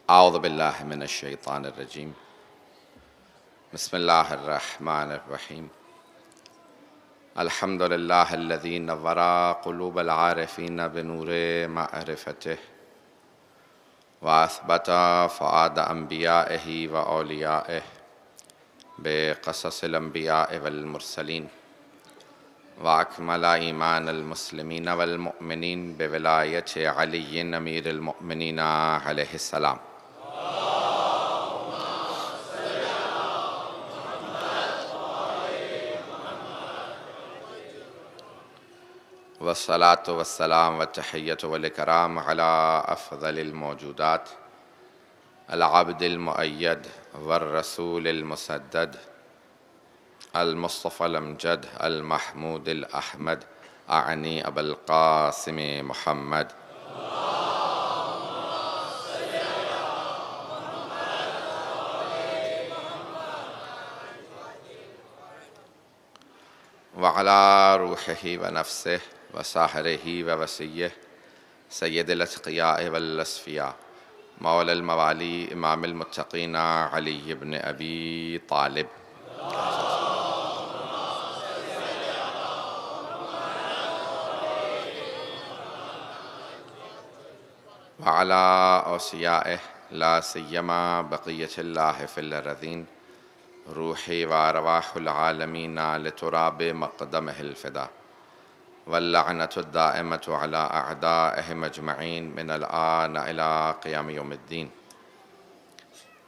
اعوذ باللہ من الشیطان الرجیم بسم اللہ الرحمن الرحیم الحمد للہ الذی نور قلوب العارفین بنور معرفتہ واثبت فؤاد انبیائہ واولیائہ بقصص الانبیاء والمرسلین واکمل ایمان المسلمین والمؤمنین بولایت علی امیر المؤمنین علیہ السلام والصلاة والسلام والتحیۃ والاکرام علی افضل الموجودات العبد المؤید والرسول المسدد المصطفى الامجد المحمود الاحمد اعنی ابا القاسم محمد وعلى روحه ونفسه وساحره ووسیه سید الاتقیاء والاصفیاء مولا الموالی امام المتقین علی بن ابی طالب وعلى اوصیائه لا سیما بقیت اللہ فی الارضین روحی وارواح العالمین لتراب مقدمہ الفدا واللعنة الدائمة على أعدائهم أجمعين من الآن إلى قيام يوم الدين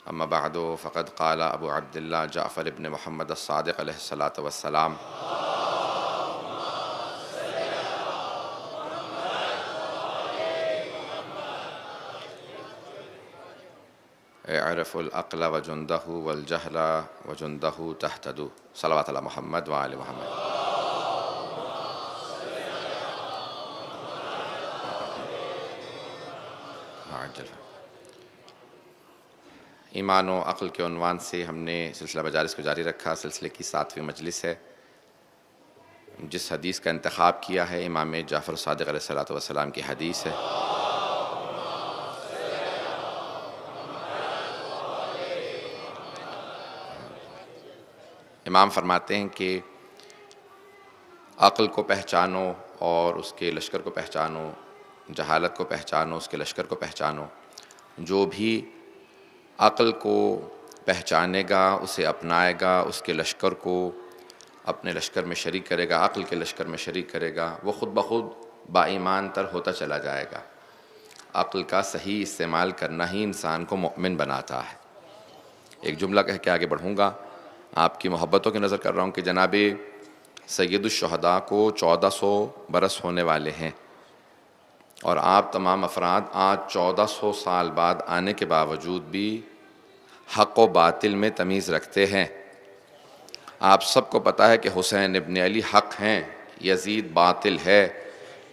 أما بعد فقد قال أبو عبد الله جعفر بن محمد الصادق عليه الصلاة والسلام اعرفوا العقل وجنده والجهل وجنده تهتدوا صلوات على محمد وآل محمد ایمان و عقل کے عنوان سے ہم نے سلسلہ مجالس کو جاری رکھا۔ سلسلے کی 7ویں مجلس ہے۔ جس حدیث کا انتخاب کیا ہے امام جعفر صادق علیہ السلام کی حدیث ہے۔ امام فرماتے ہیں کہ عقل کو پہچانو اور اس کے لشکر کو پہچانو، جہالت کو پہچانو، اس کے لشکر کو پہچانو۔ جو بھی عقل کو پہچانے گا، اسے اپنائے گا، اس کے لشکر کو اپنے لشکر میں شریک کرے گا، عقل کے لشکر میں شریک کرے گا، وہ خود بخود با ایمان تر ہوتا چلا جائے گا۔ عقل کا صحیح استعمال کرنا ہی انسان کو مؤمن بناتا ہے۔ ایک جملہ کہہ کے آگے بڑھوں گا۔ آپ کی محبتوں کی نظر کر رہا ہوں کہ جناب سید الشہداء کو 1400 برس ہونے والے ہیں، اور آپ تمام افراد آج 1400 سال بعد آنے کے باوجود بھی حق و باطل میں تمیز رکھتے ہیں۔ آپ سب کو پتہ ہے کہ حسین ابن علی حق ہیں، یزید باطل ہے۔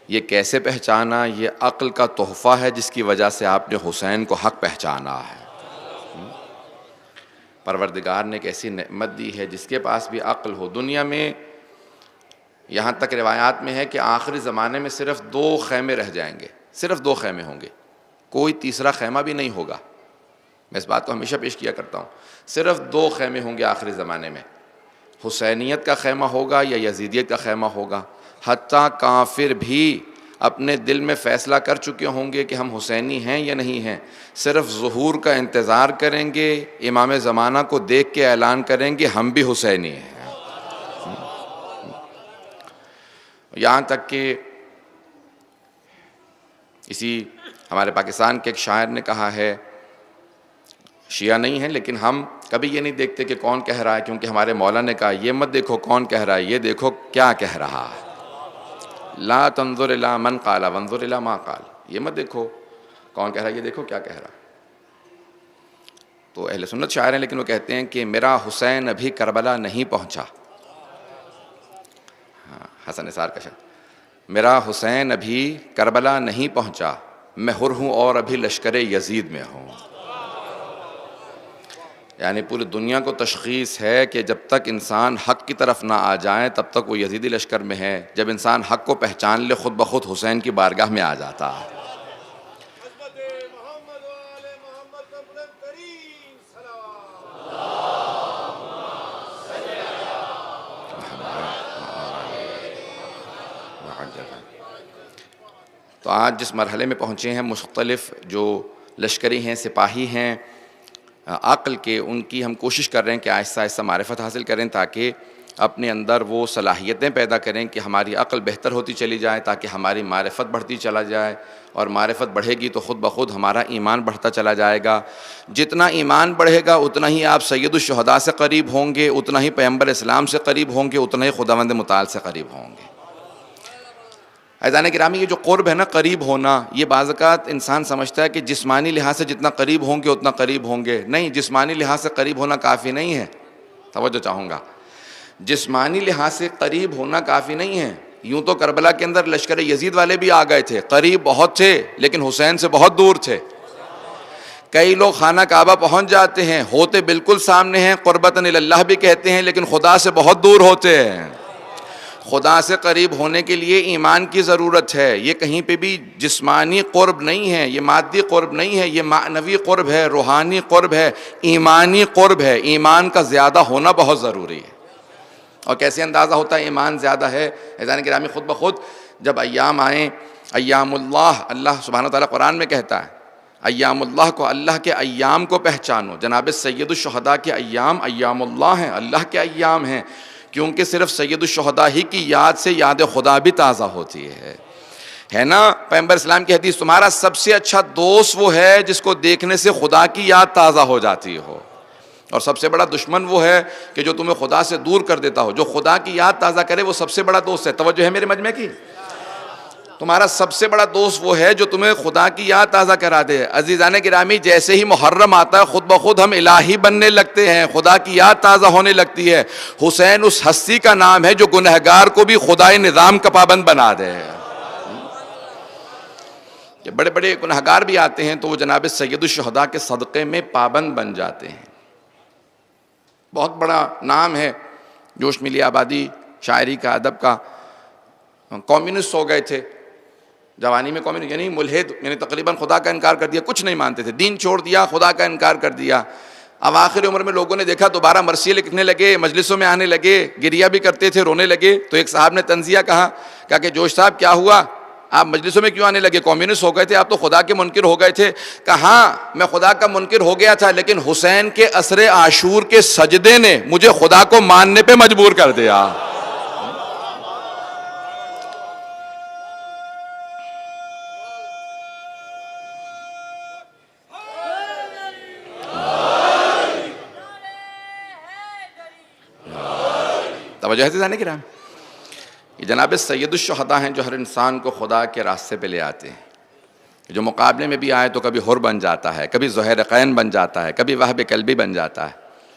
یہ کیسے پہچانا؟ یہ عقل کا تحفہ ہے جس کی وجہ سے آپ نے حسین کو حق پہچانا ہے۔ پروردگار نے ایک ایسی نعمت دی ہے جس کے پاس بھی عقل ہو۔ دنیا میں یہاں تک روایات میں ہے کہ آخری زمانے میں صرف 2 خیمے رہ جائیں گے، صرف 2 خیمے ہوں گے، کوئی تیسرا خیمہ بھی نہیں ہوگا۔ میں اس بات کو ہمیشہ پیش کیا کرتا ہوں، صرف 2 خیمے ہوں گے آخری زمانے میں، حسینیت کا خیمہ ہوگا یا یزیدیت کا خیمہ ہوگا۔ حتیٰ کافر بھی اپنے دل میں فیصلہ کر چکے ہوں گے کہ ہم حسینی ہیں یا نہیں ہیں، صرف ظہور کا انتظار کریں گے، امام زمانہ کو دیکھ کے اعلان کریں گے ہم بھی حسینی ہیں۔ یہاں تک کہ اسی ہمارے پاکستان کے ایک شاعر نے کہا ہے، شیعہ نہیں ہیں لیکن ہم کبھی یہ نہیں دیکھتے کہ کون کہہ رہا ہے، کیونکہ ہمارے مولا نے کہا یہ مت دیکھو کون کہہ رہا ہے، یہ دیکھو کیا کہہ رہا ہے۔ لا تنظر الی من قال وانظر الی ما قال، یہ مت دیکھو کون کہہ رہا ہے، یہ دیکھو کیا کہہ رہا ہے۔ تو اہل سنت شاعر ہیں لیکن وہ کہتے ہیں کہ میرا حسین ابھی کربلا نہیں پہنچا۔ حسن نثار کا شعر، میرا حسین ابھی کربلا نہیں پہنچا، میں حر ہوں اور ابھی لشکر یزید میں ہوں۔ یعنی پوری دنیا کو تشخیص ہے کہ جب تک انسان حق کی طرف نہ آ جائیں تب تک وہ یزیدی لشکر میں ہے، جب انسان حق کو پہچان لے خود بخود حسین کی بارگاہ میں آ جاتا ہے۔ تو آج جس مرحلے میں پہنچے ہیں، مختلف جو لشکری ہیں، سپاہی ہیں عقل کے، ان کی ہم کوشش کر رہے ہیں کہ آہستہ آہستہ معرفت حاصل کریں، تاکہ اپنے اندر وہ صلاحیتیں پیدا کریں کہ ہماری عقل بہتر ہوتی چلی جائے، تاکہ ہماری معرفت بڑھتی چلا جائے، اور معرفت بڑھے گی تو خود بخود ہمارا ایمان بڑھتا چلا جائے گا۔ جتنا ایمان بڑھے گا اتنا ہی آپ سید الشہداء سے قریب ہوں گے، اتنا ہی پیغمبر اسلام سے قریب ہوں گے، اتنا ہی خداوند متعال سے قریب ہوں گے۔ عزیزان گرامی، یہ جو قرب ہے نا، قریب ہونا، یہ بعض اوقات انسان سمجھتا ہے کہ جسمانی لحاظ سے جتنا قریب ہوں گے اتنا قریب ہوں گے۔ نہیں، جسمانی لحاظ سے قریب ہونا کافی نہیں ہے، توجہ چاہوں گا۔ جسمانی لحاظ سے قریب ہونا کافی نہیں ہے۔ یوں تو کربلا کے اندر لشکر یزید والے بھی آ گئے تھے، قریب بہت تھے لیکن حسین سے بہت دور تھے۔ کئی لوگ خانہ کعبہ پہنچ جاتے ہیں، ہوتے بالکل سامنے ہیں، قربتاً اللہ بھی کہتے ہیں، لیکن خدا سے بہت دور ہوتے ہیں۔ خدا سے قریب ہونے کے لیے ایمان کی ضرورت ہے۔ یہ کہیں پہ بھی جسمانی قرب نہیں ہے، یہ مادی قرب نہیں ہے، یہ معنوی قرب ہے، روحانی قرب ہے، ایمانی قرب ہے۔ ایمان کا زیادہ ہونا بہت ضروری ہے۔ اور کیسے اندازہ ہوتا ہے ایمان زیادہ ہے؟ عزیزان گرامی، خود بخود جب ایام آئیں، ایام اللہ، اللہ سبحانہ وتعالیٰ قرآن میں کہتا ہے ایام اللہ کو، اللہ کے ایام کو پہچانو۔ جناب سید الشہداء کے ایام ایام اللہ ہیں، اللہ کے ایام ہیں، کیونکہ صرف سید الشہداء ہی کی یاد سے یاد خدا بھی تازہ ہوتی ہے نا؟ پیغمبر اسلام کی حدیث، تمہارا سب سے اچھا دوست وہ ہے جس کو دیکھنے سے خدا کی یاد تازہ ہو جاتی ہو، اور سب سے بڑا دشمن وہ ہے کہ جو تمہیں خدا سے دور کر دیتا ہو۔ جو خدا کی یاد تازہ کرے وہ سب سے بڑا دوست ہے۔ توجہ ہے میرے مجمع کی؟ تمہارا سب سے بڑا دوست وہ ہے جو تمہیں خدا کی یاد تازہ کرا دے۔ عزیزان گرامی، جیسے ہی محرم آتا ہے خود بخود ہم الہی بننے لگتے ہیں، خدا کی یاد تازہ ہونے لگتی ہے۔ حسین اس ہستی کا نام ہے جو گنہگار کو بھی خدائی نظام کا پابند بنا دے۔ جب بڑے بڑے گنہگار بھی آتے ہیں تو وہ جناب سید الشہداء کے صدقے میں پابند بن جاتے ہیں۔ بہت بڑا نام ہے، جوش ملی آبادی شاعری کا، ادب کا۔ کمیونسٹ ہو گئے تھے جوانی میں، کمیونسٹ یعنی ملحد، یعنی تقریباً خدا کا انکار کر دیا، کچھ نہیں مانتے تھے، دین چھوڑ دیا، خدا کا انکار کر دیا۔ اب آخر عمر میں لوگوں نے دیکھا، دوبارہ مرثیے لکھنے لگے، مجلسوں میں آنے لگے، گریہ بھی کرتے تھے، رونے لگے۔ تو ایک صاحب نے طنزیہ کہا کہ جوش صاحب کیا ہوا، آپ مجلسوں میں کیوں آنے لگے؟ کمیونسٹ ہو گئے تھے، آپ تو خدا کے منکر ہو گئے تھے۔ کہاں میں خدا کا منکر ہو گیا تھا، لیکن حسین کے عصر عاشور کے سجدے نے مجھے خدا کو ماننے پہ مجبور کر دیا۔ توجہ ہے عزیزان کرام؟ یہ جناب سید الشہداء ہیں جو ہر انسان کو خدا کے راستے پہ لے آتے ہیں۔ جو مقابلے میں بھی آئے تو کبھی حر بن جاتا ہے، کبھی زہیر قین بن جاتا ہے، کبھی وہب کلبی بن جاتا ہے۔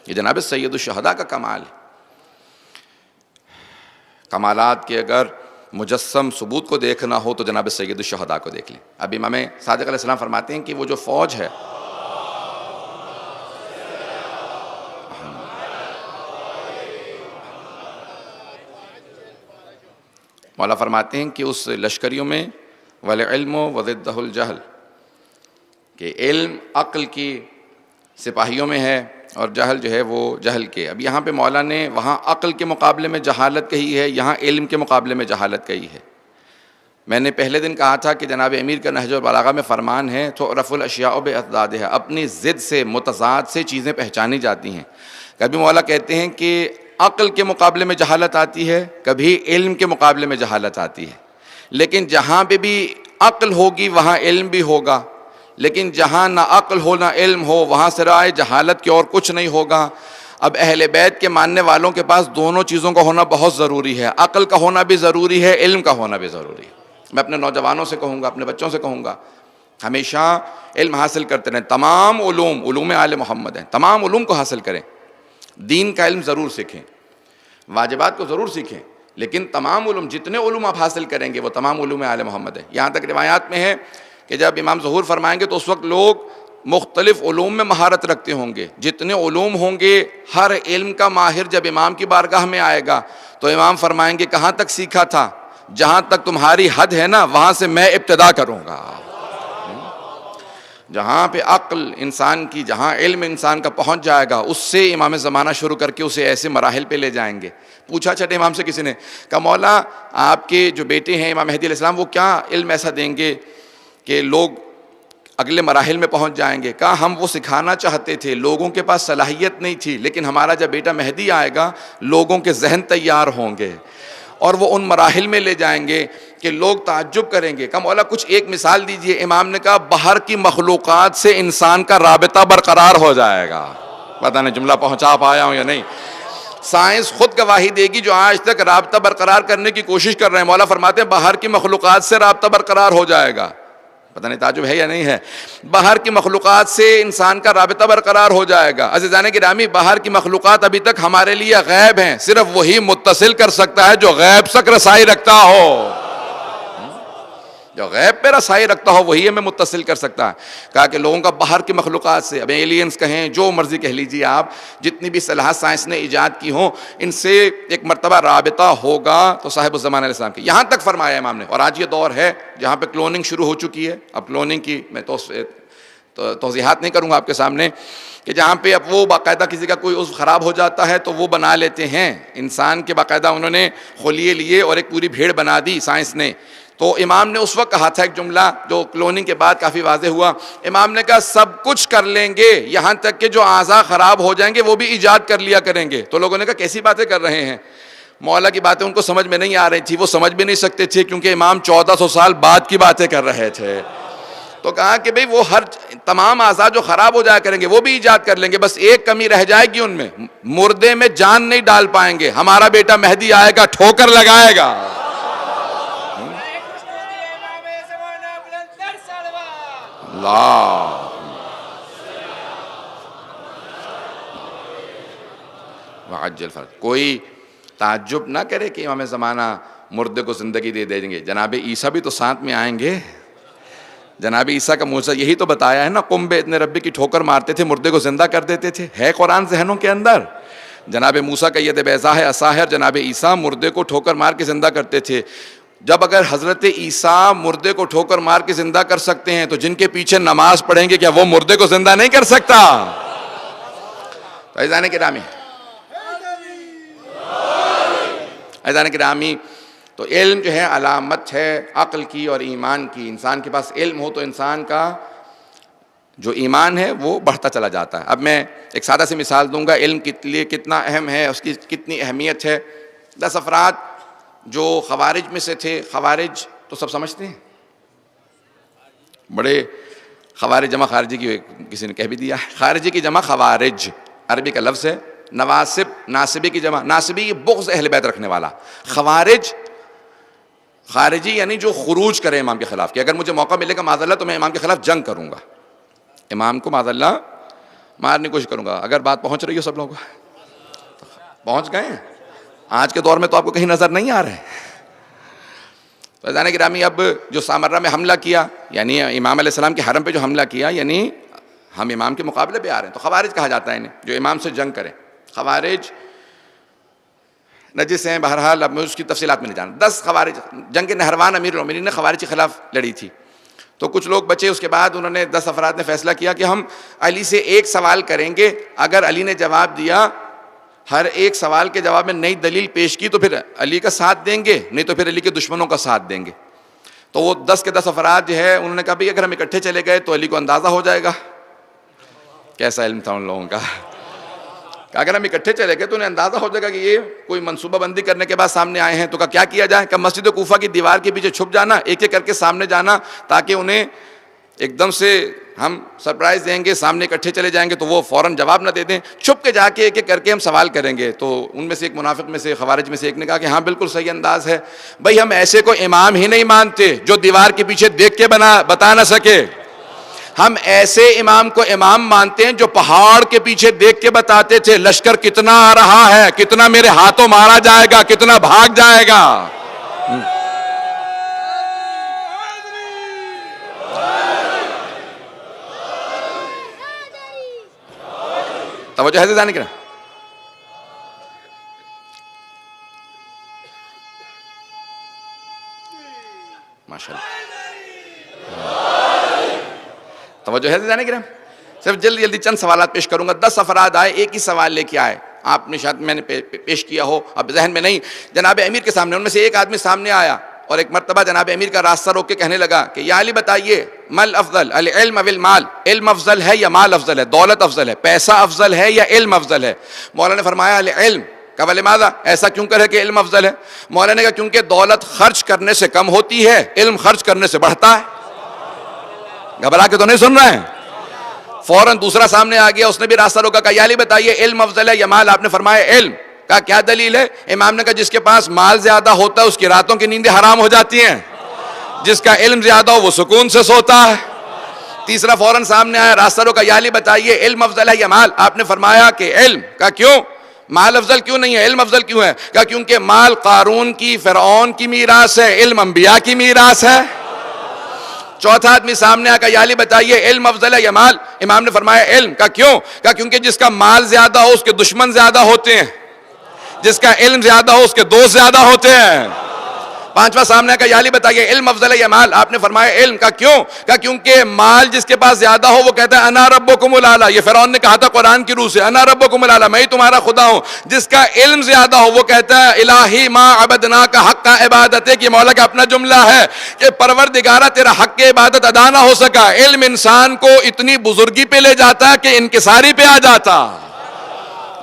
یہ جناب سید الشہداء کا کمال ہے۔ کمالات کے اگر مجسم ثبوت کو دیکھنا ہو تو جناب سید الشہداء کو دیکھ لیں۔ اب امام صادق علیہ السلام فرماتے ہیں کہ وہ جو فوج ہے، مولا فرماتے ہیں کہ اس لشکریوں میں وَالْعِلْمُ وَضِدَّهُ الْجَهْلُ، کہ علم عقل کی سپاہیوں میں ہے اور جہل جو ہے وہ جہل کے۔ اب یہاں پہ مولا نے وہاں عقل کے مقابلے میں جہالت کہی ہے، یہاں علم کے مقابلے میں جہالت کہی ہے۔ میں نے پہلے دن کہا تھا کہ جناب امیر کا نہج البلاغہ میں فرمان ہے تُعْرَفُ الْأَشْيَاءُ بِأَضْدَادِهَا، اپنی ضد سے، متضاد سے چیزیں پہچانی جاتی ہیں۔ کبھی مولا کہتے ہیں کہ عقل کے مقابلے میں جہالت آتی ہے، کبھی علم کے مقابلے میں جہالت آتی ہے، لیکن جہاں پہ بھی عقل ہوگی وہاں علم بھی ہوگا، لیکن جہاں نہ عقل ہو نہ علم ہو وہاں سرائے جہالت کے اور کچھ نہیں ہوگا۔ اب اہل بیت کے ماننے والوں کے پاس دونوں چیزوں کا ہونا بہت ضروری ہے، عقل کا ہونا بھی ضروری ہے، علم کا ہونا بھی ضروری ہے۔ میں اپنے نوجوانوں سے کہوں گا، اپنے بچوں سے کہوں گا، ہمیشہ علم حاصل کرتے رہیں۔ تمام علوم آل محمد ہیں، تمام علوم کو حاصل کریں۔ دین کا علم ضرور سیکھیں، واجبات کو ضرور سیکھیں، لیکن تمام علوم، جتنے علوم آپ حاصل کریں گے وہ تمام علوم آل محمد ہیں۔ یہاں تک روایات میں ہے کہ جب امام ظہور فرمائیں گے تو اس وقت لوگ مختلف علوم میں مہارت رکھتے ہوں گے، جتنے علوم ہوں گے، ہر علم کا ماہر جب امام کی بارگاہ میں آئے گا تو امام فرمائیں گے کہاں تک سیکھا تھا؟ جہاں تک تمہاری حد ہے نا وہاں سے میں ابتدا کروں گا۔ جہاں پہ عقل انسان کی، جہاں علم انسان کا پہنچ جائے گا، اس سے امام زمانہ شروع کر کے اسے ایسے مراحل پہ لے جائیں گے. پوچھا چھٹے امام سے کسی نے، کہا مولا آپ کے جو بیٹے ہیں امام مہدی علیہ السلام وہ کیا علم ایسا دیں گے کہ لوگ اگلے مراحل میں پہنچ جائیں گے؟ کہا ہم وہ سکھانا چاہتے تھے، لوگوں کے پاس صلاحیت نہیں تھی، لیکن ہمارا جب بیٹا مہدی آئے گا لوگوں کے ذہن تیار ہوں گے اور وہ ان مراحل میں لے جائیں گے کہ لوگ تعجب کریں گے. کہا مولا کچھ ایک مثال دیجئے. امام نے کہا باہر کی مخلوقات سے انسان کا رابطہ برقرار ہو جائے گا. پتہ نہیں جملہ پہنچا پایا ہوں یا نہیں. سائنس خود گواہی دے گی، جو آج تک رابطہ برقرار کرنے کی کوشش کر رہے ہیں، مولا فرماتے ہیں باہر کی مخلوقات سے رابطہ برقرار ہو جائے گا. پتہ نہیں تعجب ہے یا نہیں ہے. باہر کی مخلوقات سے انسان کا رابطہ برقرار ہو جائے گا. عزیزان گرامی، باہر کی مخلوقات ابھی تک ہمارے لیے غیب ہیں، صرف وہی متصل کر سکتا ہے جو غیب تک رسائی رکھتا ہو. جو غیب پہ رسائی رکھتا ہو وہی ہمیں متصل کر سکتا ہے. کہا کہ لوگوں کا باہر کی مخلوقات سے، اب ایلینز کہیں جو مرضی کہہ لیجیے آپ، جتنی بھی اصطلاحات سائنس نے ایجاد کی ہوں، ان سے ایک مرتبہ رابطہ ہوگا تو صاحب الزمان علیہ السلام کی. یہاں تک فرمایا امام نے. اور آج یہ دور ہے جہاں پہ کلوننگ شروع ہو چکی ہے. اب کلوننگ کی میں توضیحات نہیں کروں گا آپ کے سامنے، کہ جہاں پہ اب وہ باقاعدہ کسی کا کوئی عضو خراب ہو جاتا ہے تو وہ بنا لیتے ہیں. انسان کے باقاعدہ انہوں نے خلیے لیے اور ایک پوری بھیڑ بنا دی سائنس نے. تو امام نے اس وقت کہا تھا ایک جملہ جو کلوننگ کے بعد کافی واضح ہوا. امام نے کہا سب کچھ کر لیں گے، یہاں تک کہ جو اعضاء خراب ہو جائیں گے وہ بھی ایجاد کر لیا کریں گے. تو لوگوں نے کہا کیسی باتیں کر رہے ہیں؟ مولا کی باتیں ان کو سمجھ میں نہیں آ رہی تھی، وہ سمجھ بھی نہیں سکتے تھے کیونکہ امام 1400 سال بعد کی باتیں کر رہے تھے. تو کہا کہ بھئی وہ تمام اعضاء جو خراب ہو جایا کریں گے وہ بھی ایجاد کر لیں گے، بس ایک کمی رہ جائے گی ان میں، مردے میں جان نہیں ڈال پائیں گے. ہمارا بیٹا مہدی آئے گا، ٹھوکر لگائے گا. اللہ وعجل فرج. کوئی تعجب نہ کرے کہ امام زمانہ مردے کو زندگی دے دیں گے. جناب عیسیٰ بھی تو ساتھ میں آئیں گے. جناب عیسیٰ کا معجزہ یہی تو بتایا ہے نا، قم بإذن ربی کی ٹھوکر مارتے تھے، مردے کو زندہ کر دیتے تھے. ہے قرآن ذہنوں کے اندر. جناب موسیٰ کا ید بیضا ہے عصا ہے، جناب عیسیٰ مردے کو ٹھوکر مار کے زندہ کرتے تھے. جب اگر حضرت عیسیٰ مردے کو ٹھوکر مار کے زندہ کر سکتے ہیں تو جن کے پیچھے نماز پڑھیں گے کیا وہ مردے کو زندہ نہیں کر سکتا؟ عزیزان گرامی، عزیزان گرامی، تو علم جو ہے علامت ہے عقل کی اور ایمان کی. انسان کے پاس علم ہو تو انسان کا جو ایمان ہے وہ بڑھتا چلا جاتا ہے. اب میں ایک سادہ سی مثال دوں گا، علم کے لیے کتنا اہم ہے، اس کی کتنی اہمیت ہے. 10 افراد جو خوارج میں سے تھے، خوارج تو سب سمجھتے ہیں، بڑے خوارج جمع خارجی کی کسی نے کہہ بھی دیا ہے. خارجی کی جمع خوارج، عربی کا لفظ ہے. نواسب، ناصبی کی جمع، ناصبی یہ بغض اہل بیت رکھنے والا. خوارج، خارجی یعنی جو خروج کرے امام کے خلاف، کہ اگر مجھے موقع ملے گا معاذ اللہ تو میں امام کے خلاف جنگ کروں گا، امام کو معاذ اللہ مارنے کی کوشش کروں گا. اگر بات پہنچ رہی ہو سب لوگ پہنچ گئے ہیں. آج کے دور میں تو آپ کو کہیں نظر نہیں آ رہے. فیضان گرامی، اب جو سامرہ میں حملہ کیا، یعنی امام علیہ السلام کے حرم پہ جو حملہ کیا، یعنی ہم امام کے مقابلے پہ آ رہے ہیں، تو خوارج کہا جاتا ہے انہیں، جو امام سے جنگ کریں. خوارج نجس ہیں، بہرحال اب میں اس کی تفصیلات میں نہیں جانا. 10 خوارج، جنگ نہروان امیر المومنین نے خوارج کے خلاف لڑی تھی. تو کچھ لوگ بچے، اس کے بعد انہوں نے 10 افراد نے فیصلہ کیا کہ ہم علی سے ایک سوال کریں گے، اگر علی نے جواب دیا، ہر ایک سوال کے جواب میں نئی دلیل پیش کی تو پھر علی کا ساتھ دیں گے، نہیں تو پھر علی کے دشمنوں کا ساتھ دیں گے. تو وہ 10 کے 10 افراد جو ہے انہوں نے کہا بھئی اگر ہم اکٹھے چلے گئے تو علی کو اندازہ ہو جائے گا. کیسا علم تھا ان لوگوں کا. کہ اگر ہم اکٹھے چلے گئے تو انہیں اندازہ ہو جائے گا کہ یہ کوئی منصوبہ بندی کرنے کے بعد سامنے آئے ہیں. تو کیا کیا جائے؟ کہ مسجد کوفہ کی دیوار کے پیچھے چھپ جانا، ایک ایک کر کے سامنے جانا، تاکہ انہیں ایک دم سے ہم سرپرائز دیں گے، سامنے اکٹھے چلے جائیں گے تو وہ فوراً جواب نہ دے دیں، چھپ کے جا کے ایک ایک کر کے ہم سوال کریں گے. تو ان میں سے ایک منافق میں سے، خوارج میں سے ایک نے کہا کہ ہاں بالکل صحیح انداز ہے. بھئی ہم ایسے کوئی امام ہی نہیں مانتے جو دیوار کے پیچھے دیکھ کے بتا نہ سکے. ہم ایسے امام کو امام مانتے ہیں جو پہاڑ کے پیچھے دیکھ کے بتاتے تھے لشکر کتنا آ رہا ہے، کتنا میرے ہاتھوں مارا جائے گا، کتنا بھاگ جائے گا. توجہ ہے جانے کے ماشاء اللہ. توجہ ہے عزیزان کرام؟ صرف جلدی جلدی چند سوالات پیش کروں گا. 10 افراد آئے, ایک ہی سوال لے کے آئے. آپ نے شاید میں نے پیش کیا ہو, اب ذہن میں نہیں. جناب امیر کے سامنے, ان میں سے ایک آدمی سامنے آیا اور ایک مرتبہ جناب امیر کا راستہ روک کے کہنے لگا کہ یا علی بتائیے, مل افضل, العلم او المال, علم افضل ہے یا مال افضل ہے, دولت افضل ہے, پیسہ افضل ہے یا علم افضل ہے؟ مولا نے فرمایا العلم. کہا لماذا, ایسا کیوں کرے کہ علم افضل ہے؟ مولا نے کہا کیونکہ دولت خرچ کرنے سے کم ہوتی ہے, علم خرچ کرنے سے بڑھتا ہے. گھبرا کے تو نہیں سن رہے ہیں؟ فوراً دوسرا سامنے آ گیا, اس نے بھی راستہ روکا, کہا یا علی بتائیے علم افضل ہے یا مال؟ آپ نے فرمایا علم. کہا کیا دلیل ہے؟ امام نے کہا جس کے پاس مال زیادہ ہوتا ہے اس کی راتوں کی نیندیں حرام ہو جاتی ہیں, جس کا علم زیادہ ہو وہ سکون سے سوتا ہے. تیسرا فوراً سامنے آیا, راستہ روکا, یا علی بتائیے علم افضل ہے یا مال؟ آپ نے فرمایا کہ علم. کہا کیوں؟ مال افضل کیوں نہیں ہے, علم افضل کیوں ہے؟ کہا کیونکہ مال قارون کی, فرعون کی میراث ہے, علم انبیاء کی میراث ہے. چوتھا آدمی سامنے آ کر یا علی بتائیے علم افضل ہے یا مال؟ امام نے فرمایا علم. کہا کیوں؟ کہا کیونکہ جس کا مال زیادہ ہو اس کے دشمن زیادہ ہوتے ہیں, جس کا علم زیادہ ہو اس کے دوست زیادہ ہوتے ہیں. پانچواں سامنے آ کر یا علی بتائیے علم افضل ہے یا مال؟ آپ نے فرمایا علم. کہا کیوں؟ کہا کیونکہ مال جس کے پاس زیادہ ہو وہ کہتا ہے انا ربکم الاعلی, یہ فرعون نے کہا تھا قرآن کی روح سے, انا ربکم الاعلی, میں ہی تمہارا خدا ہوں. جس کا علم زیادہ ہو وہ کہتا ہے الہی ما عبدناک حق عبادت, کہ مولا کا اپنا جملہ ہے کہ پروردگارہ تیرا حق عبادت ادا نہ ہو سکا. علم انسان کو اتنی بزرگی پہ لے جاتا ہے کہ انکساری پہ آ جاتا.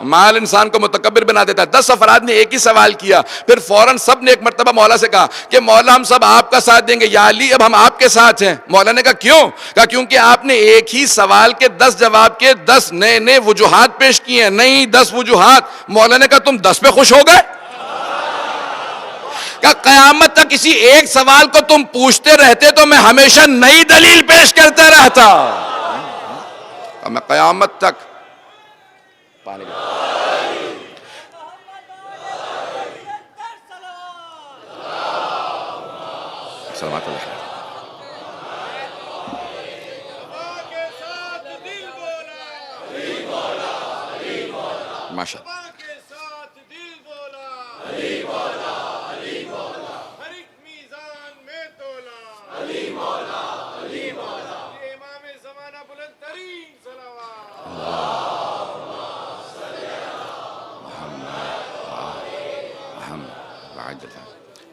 مال انسان کو متکبر بنا دیتا ہے. 10 افراد نے ایک ہی سوال کیا, پھر فوراً سب نے ایک مرتبہ مولا سے کہا کہ مولا ہم سب آپ کا ساتھ دیں گے, یا علی اب ہم آپ کے ساتھ ہیں. مولا نے کہا کیوں؟ کہا کیونکہ آپ نے ایک ہی سوال کے 10 جواب کے 10 نئے نئے وجوہات پیش کیے ہیں, نہیں 10 وجوہات. مولا نے کہا تم 10 پہ خوش ہو گئے؟ کہ قیامت تک کسی ایک سوال کو تم پوچھتے رہتے تو میں ہمیشہ نئی دلیل پیش کرتا رہتا. میں قیامت تک سلامت اللہ ماشاء اللہ.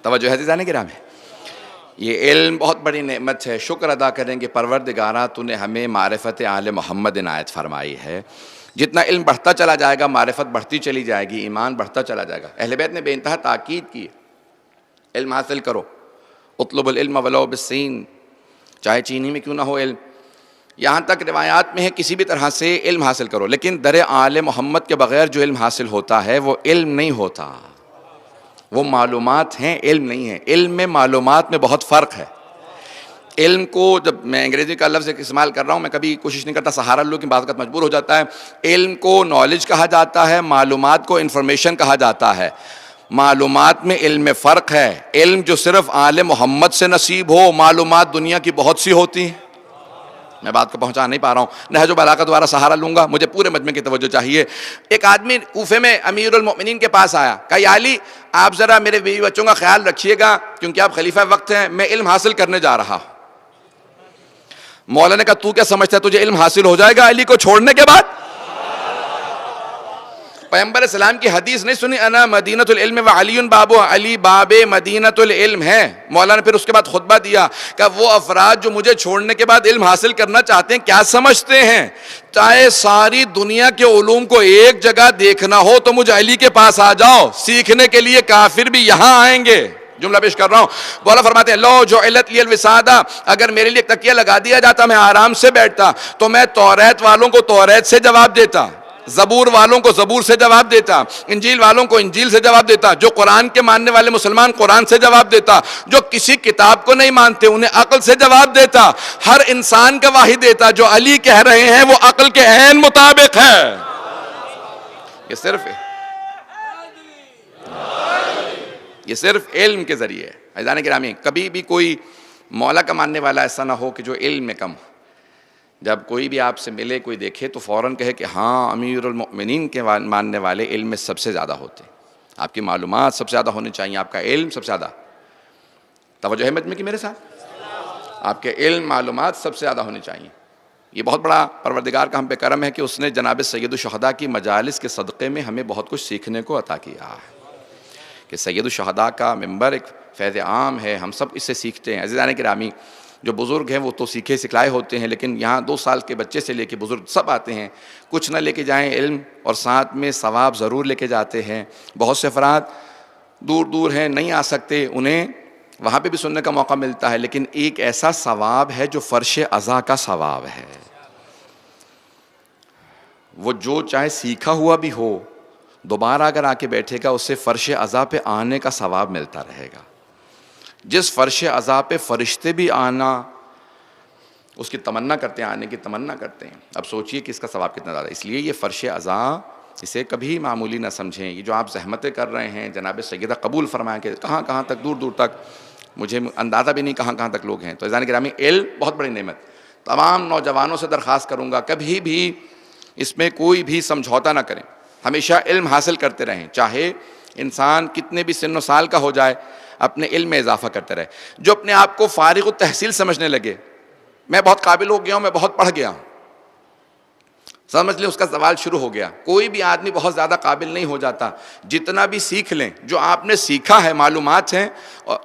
توجہ ہے عزیزان کرام ہے. یہ علم بہت بڑی نعمت ہے. شکر ادا کریں کہ پروردگارہ تو نے ہمیں معرفت آل محمد عنایت فرمائی ہے. جتنا علم بڑھتا چلا جائے گا معرفت بڑھتی چلی جائے گی, ایمان بڑھتا چلا جائے گا. اہل بیت نے بے انتہا تاکید کی, علم حاصل کرو, اطلب العلم ولو بالسین, چاہے چینی میں کیوں نہ ہو علم. یہاں تک روایات میں ہے کسی بھی طرح سے علم حاصل کرو, لیکن در آل محمد کے بغیر جو علم حاصل ہوتا ہے وہ علم نہیں ہوتا, وہ معلومات ہیں, علم نہیں ہے. علم میں معلومات میں بہت فرق ہے. علم کو جب میں انگریزی کا لفظ استعمال کر رہا ہوں, میں کبھی کوشش نہیں کرتا سہارا لوں کہ بعض اوقات مجبور ہو جاتا ہے. علم کو نالج کہا جاتا ہے, معلومات کو انفارمیشن کہا جاتا ہے. معلومات میں علم میں فرق ہے. علم جو صرف آل محمد سے نصیب ہو, معلومات دنیا کی بہت سی ہوتی ہیں. میں بات کو پہنچا نہیں پا رہا ہوں, نہج البلاغہ دوبارہ سہارا لوں گا, مجھے پورے مجمع کی توجہ چاہیے. ایک آدمی کوفے میں امیر المؤمنین کے پاس آیا, کہا یا علی آپ ذرا میرے بیوی بچوں کا خیال رکھیے گا کیونکہ آپ خلیفہ وقت ہیں, میں علم حاصل کرنے جا رہا ہوں. مولا نے کہا تو کیا سمجھتا ہے تجھے علم حاصل ہو جائے گا علی کو چھوڑنے کے بعد؟ پیغمبر اسلام کی حدیث نہیں سنی, انا مدینۃ العلم و علی بابو, علی باب مدینۃ العلم ہے. مولا نے پھر اس کے بعد خطبہ دیا کہ وہ افراد جو مجھے چھوڑنے کے بعد علم حاصل کرنا چاہتے ہیں کیا سمجھتے ہیں, چاہے ساری دنیا کے علوم کو ایک جگہ دیکھنا ہو تو مجھے علی کے پاس آ جاؤ, سیکھنے کے لیے کافر بھی یہاں آئیں گے. جملہ پیش کر رہا ہوں. مولا فرماتے ہیں لو جعلت لی الوسادہ, اگر میرے لیے تکیہ لگا دیا جاتا میں آرام سے بیٹھتا تو میں توریت والوں کو توریت سے جواب دیتا, زبور والوں کو زبور سے جواب دیتا, انجیل والوں کو انجیل سے جواب دیتا, جو قرآن کے ماننے والے مسلمان قرآن سے جواب دیتا, جو کسی کتاب کو نہیں مانتے انہیں عقل سے جواب دیتا. ہر انسان گواہی دیتا جو علی کہہ رہے ہیں وہ عقل کے عین مطابق ہے. یہ صرف علم کے ذریعے. عزیزان گرامی, کبھی بھی کوئی مولا کا ماننے والا ایسا نہ ہو کہ جو علم میں کم ہو. جب کوئی بھی آپ سے ملے, کوئی دیکھے تو فوراً کہے کہ ہاں امیر المؤمنین کے ماننے والے علم میں سب سے زیادہ ہوتے ہیں. آپ کی معلومات سب سے زیادہ ہونی چاہیے, آپ کا علم سب سے زیادہ. توجہ ہے مجمع کی میرے ساتھ, آپ کے علم معلومات سب سے زیادہ ہونی چاہیے. یہ بہت بڑا پروردگار کا ہم پہ کرم ہے کہ اس نے جناب سید الشہداء کی مجالس کے صدقے میں ہمیں بہت کچھ سیکھنے کو عطا کیا ہے کہ سید الشہداء کا ممبر ایک فیض عام ہے، ہم سب اس سے سیکھتے ہیں۔ عزیزان گرامی، جو بزرگ ہیں وہ تو سیکھے سکھلائے ہوتے ہیں، لیکن یہاں 2 سال کے بچے سے لے کے بزرگ سب آتے ہیں، کچھ نہ لے کے جائیں علم اور ساتھ میں ثواب ضرور لے کے جاتے ہیں۔ بہت سے افراد دور دور ہیں، نہیں آ سکتے، انہیں وہاں پہ بھی سننے کا موقع ملتا ہے، لیکن ایک ایسا ثواب ہے جو فرش عزا کا ثواب ہے، وہ جو چاہے سیکھا ہوا بھی ہو دوبارہ اگر آ کے بیٹھے گا، اس سے فرش عزا پہ آنے کا ثواب ملتا رہے گا۔ جس فرش عزا پہ فرشتے بھی آنا اس کی تمنا کرتے ہیں، آنے کی تمنا کرتے ہیں، اب سوچئے کہ اس کا ثواب کتنا زیادہ ہے۔ اس لیے یہ فرش عزا اسے کبھی معمولی نہ سمجھیں۔ یہ جو آپ زحمتیں کر رہے ہیں، جناب سیدہ قبول فرمائیں کہ کہاں کہاں تک، دور دور تک، مجھے اندازہ بھی نہیں کہاں کہاں تک لوگ ہیں۔ تو عزیزان گرامی، علم بہت بڑی نعمت، تمام نوجوانوں سے درخواست کروں گا کبھی بھی اس میں کوئی بھی سمجھوتا نہ کریں، ہمیشہ علم حاصل کرتے رہیں، چاہے انسان کتنے بھی سن و سال کا ہو جائے، اپنے علم میں اضافہ کرتے رہے۔ جو اپنے آپ کو فارغ التحصیل سمجھنے لگے، میں بہت قابل ہو گیا ہوں، میں بہت پڑھ گیا ہوں، سمجھ لیں اس کا زوال شروع ہو گیا۔ کوئی بھی آدمی بہت زیادہ قابل نہیں ہو جاتا، جتنا بھی سیکھ لیں، جو آپ نے سیکھا ہے، معلومات ہیں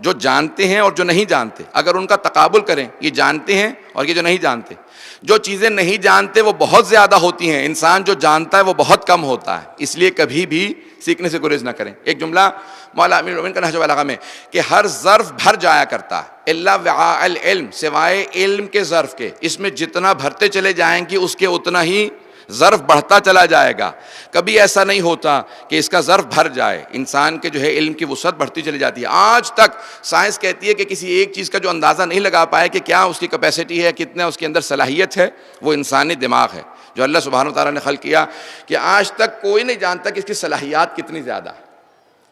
جو جانتے ہیں اور جو نہیں جانتے، اگر ان کا تقابل کریں، یہ جانتے ہیں اور یہ جو نہیں جانتے، جو چیزیں نہیں جانتے وہ بہت زیادہ ہوتی ہیں، انسان جو جانتا ہے وہ بہت کم ہوتا ہے، اس لیے کبھی بھی سیکھنے سے گریز نہ کریں۔ ایک جملہ مولا امیر المومنین کا نہج البلاغہ میں کہ ہر ظرف بھر جایا کرتا ہے الا وعاء العلم، سوائے علم کے ظرف کے، اس میں جتنا بھرتے چلے جائیں گے اس کے اتنا ہی ظرف بڑھتا چلا جائے گا، کبھی ایسا نہیں ہوتا کہ اس کا ظرف بھر جائے، انسان کے جو ہے علم کی وسعت بڑھتی چلی جاتی ہے۔ آج تک سائنس کہتی ہے کہ کسی ایک چیز کا جو اندازہ نہیں لگا پائے کہ کیا اس کی کیپیسٹی ہے، کتنا اس کے اندر صلاحیت ہے، وہ انسانی دماغ ہے جو اللہ سبحانہ وتعالیٰ نے خلق کیا، کہ آج تک کوئی نہیں جانتا کہ اس کی صلاحیات کتنی زیادہ ہے۔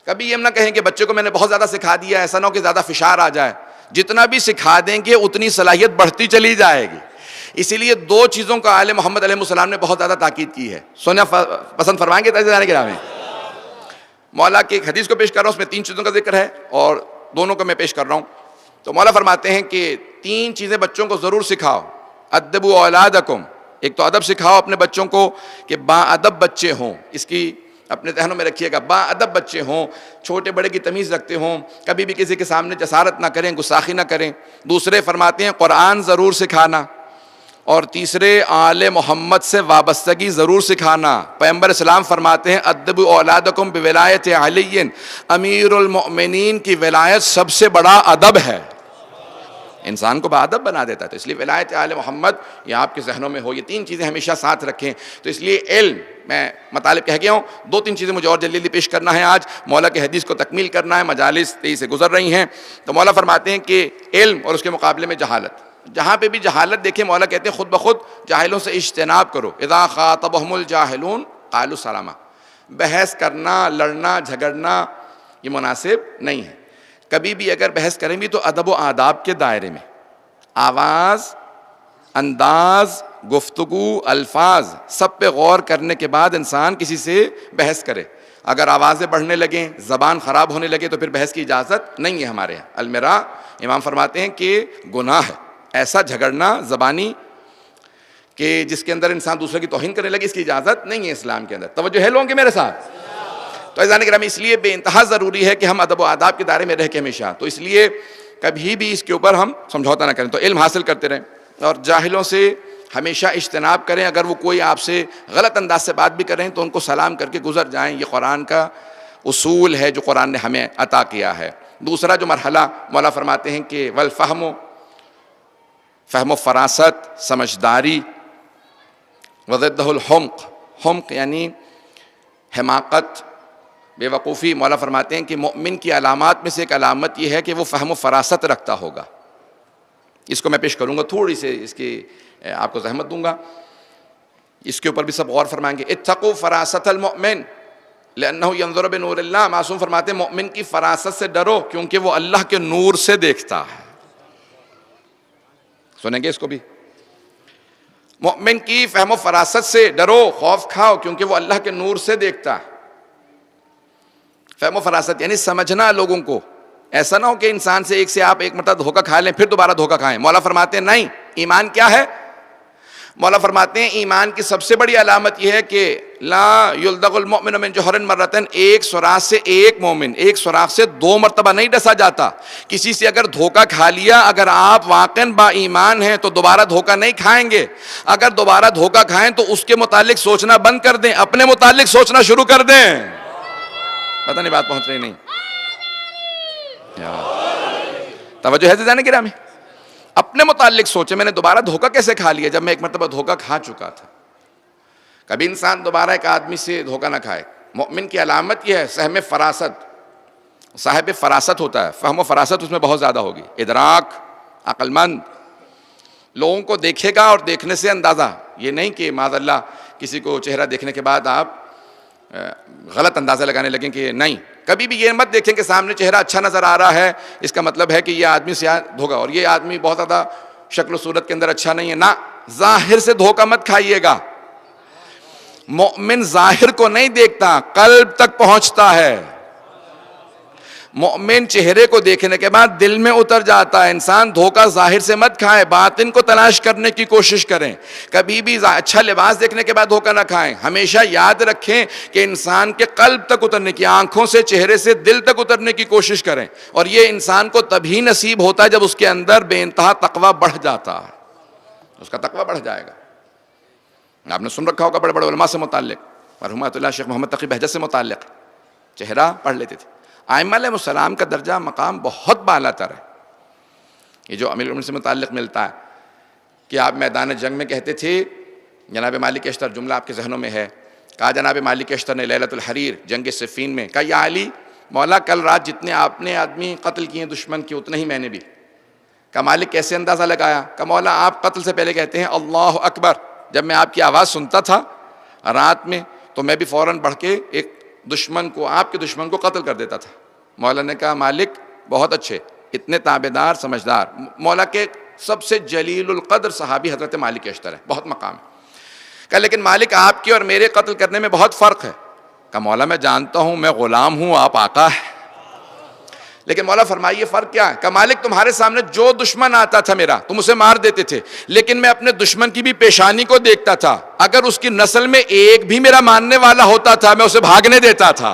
کبھی یہ نہ کہیں کہ بچے کو میں نے بہت زیادہ سکھا دیا، ایسا نہ ہو کہ زیادہ فشار آ جائے، جتنا بھی سکھا دیں گے اتنی صلاحیت بڑھتی چلی جائے گی۔ اسی لیے 2 چیزوں کا آل محمد علیہ السلام نے بہت زیادہ تاکید کی ہے، سننا پسند فرمائیں گے عزیزان گرامی؟ مولا کی ایک حدیث کو پیش کر رہا ہوں، اس میں 3 چیزوں کا ذکر ہے اور دونوں کو میں پیش کر رہا ہوں۔ تو مولا فرماتے ہیں کہ 3 چیزیں بچوں کو ضرور سکھاؤ، ادبوا اولادکم، ایک تو ادب سکھاؤ اپنے بچوں کو کہ با ادب بچے ہوں، اس کی اپنے ذہنوں میں رکھیے گا، با ادب بچے ہوں، چھوٹے بڑے کی تمیز رکھتے ہوں، کبھی بھی کسی کے سامنے جسارت نہ کریں، گستاخی نہ کریں۔ دوسرے فرماتے ہیں قرآن ضرور سکھانا، اور تیسرے آل محمد سے وابستگی ضرور سکھانا۔ پیغمبر اسلام فرماتے ہیں ادبوا اولادکم بولایت علی، امیر المؤمنین کی ولایت سب سے بڑا ادب ہے، انسان کو باادب بنا دیتا ہے۔ تو اس لیے ولایت آل محمد یہ آپ کے ذہنوں میں ہو، یہ 3 چیزیں ہمیشہ ساتھ رکھیں۔ تو اس لیے علم، میں مطالب کہہ گیا ہوں، 2-3 چیزیں مجھے اور جلدی پیش کرنا ہے آج، مولا کی حدیث کو تکمیل کرنا ہے، مجالس 23 سے گزر رہی ہیں۔ تو مولا فرماتے ہیں کہ علم اور اس کے مقابلے میں جہالت، جہاں پہ بھی جہالت دیکھیں مولا کہتے ہیں خود بخود جاہلوں سے اجتناب کرو، اذا خاطبهم الجاہلون قالوا سلاما، بحث کرنا، لڑنا، جھگڑنا یہ مناسب نہیں ہے۔ کبھی بھی اگر بحث کریں بھی تو ادب و آداب کے دائرے میں، آواز، انداز، گفتگو، الفاظ سب پہ غور کرنے کے بعد انسان کسی سے بحث کرے۔ اگر آوازیں بڑھنے لگیں، زبان خراب ہونے لگے تو پھر بحث کی اجازت نہیں ہے ہمارے یہاں۔ المرا امام فرماتے ہیں کہ گناہ ہے ایسا جھگڑنا زبانی کہ جس کے اندر انسان دوسرے کی توہین کرنے لگے، اس کی اجازت نہیں ہے اسلام کے اندر۔ توجہ ہے لوگوں کے میرے ساتھ؟ تو عزیزان گرامی، اس لیے بے انتہا ضروری ہے کہ ہم ادب و آداب کے دائرے میں رہ کے ہمیشہ، تو اس لیے کبھی بھی اس کے اوپر ہم سمجھوتا نہ کریں، تو علم حاصل کرتے رہیں اور جاہلوں سے ہمیشہ اجتناب کریں۔ اگر وہ کوئی آپ سے غلط انداز سے بات بھی کریں تو ان کو سلام کر کے گزر جائیں، یہ قرآن کا اصول ہے جو قرآن نے ہمیں عطا کیا ہے۔ دوسرا جو مرحلہ مولا فرماتے ہیں کہ فہم و فراست، سمجھداری، وضدہ الحمق، حمق یعنی حماقت، بے وقوفی۔ مولا فرماتے ہیں کہ مؤمن کی علامات میں سے ایک علامت یہ ہے کہ وہ فہم و فراست رکھتا ہوگا۔ اس کو میں پیش کروں گا، تھوڑی سی اس کی آپ کو زحمت دوں گا، اس کے اوپر بھی سب غور فرمائیں گے۔ اتقوا فراست المؤمن لأنہ ینظر بنور اللہ، معصوم فرماتے ہیں مؤمن کی فراست سے ڈرو کیونکہ وہ اللہ کے نور سے دیکھتا ہے۔ سنیں گے اس کو بھی، مؤمن کی فہم و فراست سے ڈرو، خوف کھاؤ کیونکہ وہ اللہ کے نور سے دیکھتا ہے۔ فہم و فراست یعنی سمجھنا لوگوں کو، ایسا نہ ہو کہ انسان سے ایک مرتبہ دھوکہ کھا لیں پھر دوبارہ دھوکہ کھائیں۔ مولا فرماتے ہیں نہیں، ایمان کیا ہے؟ مولا فرماتے ہیں ایمان کی سب سے بڑی علامت یہ ہے کہ لا یلدغ المؤمن من جوہر مرتين، ایک سوراخ سے ایک مومن ایک سوراخ سے 2 مرتبہ نہیں ڈسا جاتا. کسی سے اگر دھوکہ کھا لیا، اگر آپ واقعاً با ایمان ہیں تو دوبارہ دھوکہ نہیں کھائیں گے. اگر دوبارہ دھوکہ کھائیں تو اس کے متعلق سوچنا بند کر دیں، اپنے متعلق سوچنا شروع کر دیں. پتہ نہیں بات پہنچ رہی نہیں؟ توجہ ہے عزیزان گرامی؟ اپنے متعلق سوچے میں نے دوبارہ دھوکہ کیسے کھا لیا جب میں ایک مرتبہ دھوکہ کھا چکا تھا. کبھی انسان دوبارہ ایک آدمی سے دھوکہ نہ کھائے. مومن کی علامت یہ ہے سہم فراست، صاحب فراست ہوتا ہے، فہم و فراست اس میں بہت زیادہ ہوگی. ادراک، عقل مند، لوگوں کو دیکھے گا اور دیکھنے سے اندازہ. یہ نہیں کہ معاذ اللہ کسی کو چہرہ دیکھنے کے بعد آپ غلط اندازہ لگانے لگیں کہ نہیں. کبھی بھی یہ مت دیکھیں کہ سامنے چہرہ اچھا نظر آ رہا ہے اس کا مطلب ہے کہ یہ آدمی سے دھوکا، اور یہ آدمی بہت زیادہ شکل و صورت کے اندر اچھا نہیں ہے. نہ، ظاہر سے دھوکا مت کھائیے گا. مومن ظاہر کو نہیں دیکھتا، قلب تک پہنچتا ہے. مومن چہرے کو دیکھنے کے بعد دل میں اتر جاتا ہے. انسان دھوکا ظاہر سے مت کھائے، باطن کو تلاش کرنے کی کوشش کریں. کبھی بھی اچھا لباس دیکھنے کے بعد دھوکا نہ کھائیں. ہمیشہ یاد رکھیں کہ انسان کے قلب تک اترنے کی، آنکھوں سے، چہرے سے دل تک اترنے کی کوشش کریں. اور یہ انسان کو تبھی نصیب ہوتا ہے جب اس کے اندر بے انتہا تقویٰ بڑھ جاتا ہے. اس کا تقویٰ بڑھ جائے گا. آپ نے سن رکھا ہوگا بڑے بڑے علماء سے متعلق، مرحوم آیت اللہ شیخ محمد تقی بہجت سے متعلق چہرہ پڑھ لیتے تھے. ائمہ علیہ السلام کا درجہ مقام بہت بالا تر ہے. یہ جو امیر المومنین سے متعلق ملتا ہے کہ آپ میدان جنگ میں کہتے تھے، جناب مالک اشتر، جملہ آپ کے ذہنوں میں ہے، کہا جناب مالک اشتر نے لیلۃ الحریر جنگ صفین میں، کہا یا علی مولا کل رات جتنے آپ نے آدمی قتل کیے دشمن کے اتنے ہی میں نے بھی. کہا مالک کیسے اندازہ لگایا؟ کہا مولا آپ قتل سے پہلے کہتے ہیں اللہ اکبر. جب میں آپ کی آواز سنتا تھا رات میں تو میں بھی فوراً بڑھ کے ایک دشمن کو، آپ کے دشمن کو قتل کر دیتا تھا. مولا نے کہا مالک بہت اچھے، اتنے تابعدار سمجھدار. مولا کے سب سے جلیل القدر صحابی حضرت مالک اشتر ہے، بہت مقام ہے. کہا لیکن مالک آپ کے اور میرے قتل کرنے میں بہت فرق ہے. کہا مولا میں جانتا ہوں، میں غلام ہوں، آپ آقا ہے، لیکن مولا فرمائیے فرق کیا ہے؟ کہ مالک تمہارے سامنے جو دشمن آتا تھا میرا تم اسے مار دیتے تھے، لیکن میں اپنے دشمن کی بھی پیشانی کو دیکھتا تھا. اگر اس کی نسل میں ایک بھی میرا ماننے والا ہوتا تھا میں اسے بھاگنے دیتا تھا،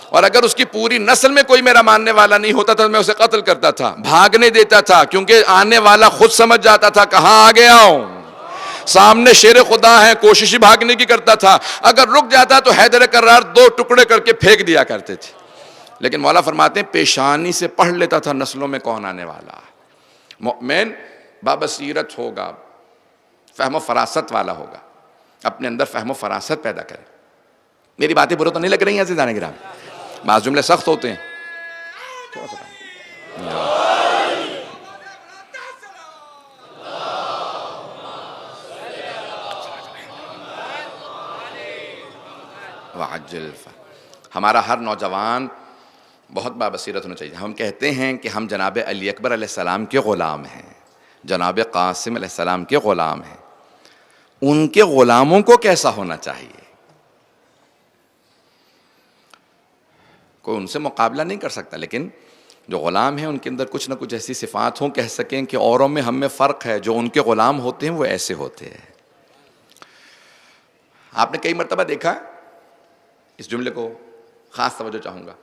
اور اگر اس کی پوری نسل میں کوئی میرا ماننے والا نہیں ہوتا تھا میں اسے قتل کرتا تھا، بھاگنے دیتا تھا. کیونکہ آنے والا خود سمجھ جاتا تھا کہاں آ گیا ہوں، سامنے شیر خدا ہے، کوشش ہی بھاگنے کی کرتا تھا. اگر رک جاتا تو حیدر کرار 2 ٹکڑے کر کے پھینک دیا کرتے تھے. لیکن مولا فرماتے ہیں پیشانی سے پڑھ لیتا تھا نسلوں میں کون آنے والا ہے. مومن بابصیرت ہوگا، فہم و فراست والا ہوگا، اپنے اندر فہم و فراست پیدا کرے. میری باتیں برا تو نہیں لگ رہی ہیں عزیزان گرامی؟ بعض جملے سخت ہوتے ہیں. ہمارا ہر نوجوان بہت بابصیرت ہونا چاہیے. ہم کہتے ہیں کہ ہم جناب علی اکبر علیہ السلام کے غلام ہیں، جناب قاسم علیہ السلام کے غلام ہیں. ان کے غلاموں کو کیسا ہونا چاہیے؟ کوئی ان سے مقابلہ نہیں کر سکتا، لیکن جو غلام ہیں ان کے اندر کچھ نہ کچھ ایسی صفات ہوں کہہ سکیں کہ اوروں میں ہم میں فرق ہے، جو ان کے غلام ہوتے ہیں وہ ایسے ہوتے ہیں. آپ نے کئی مرتبہ دیکھا، اس جملے کو خاص توجہ چاہوں گا.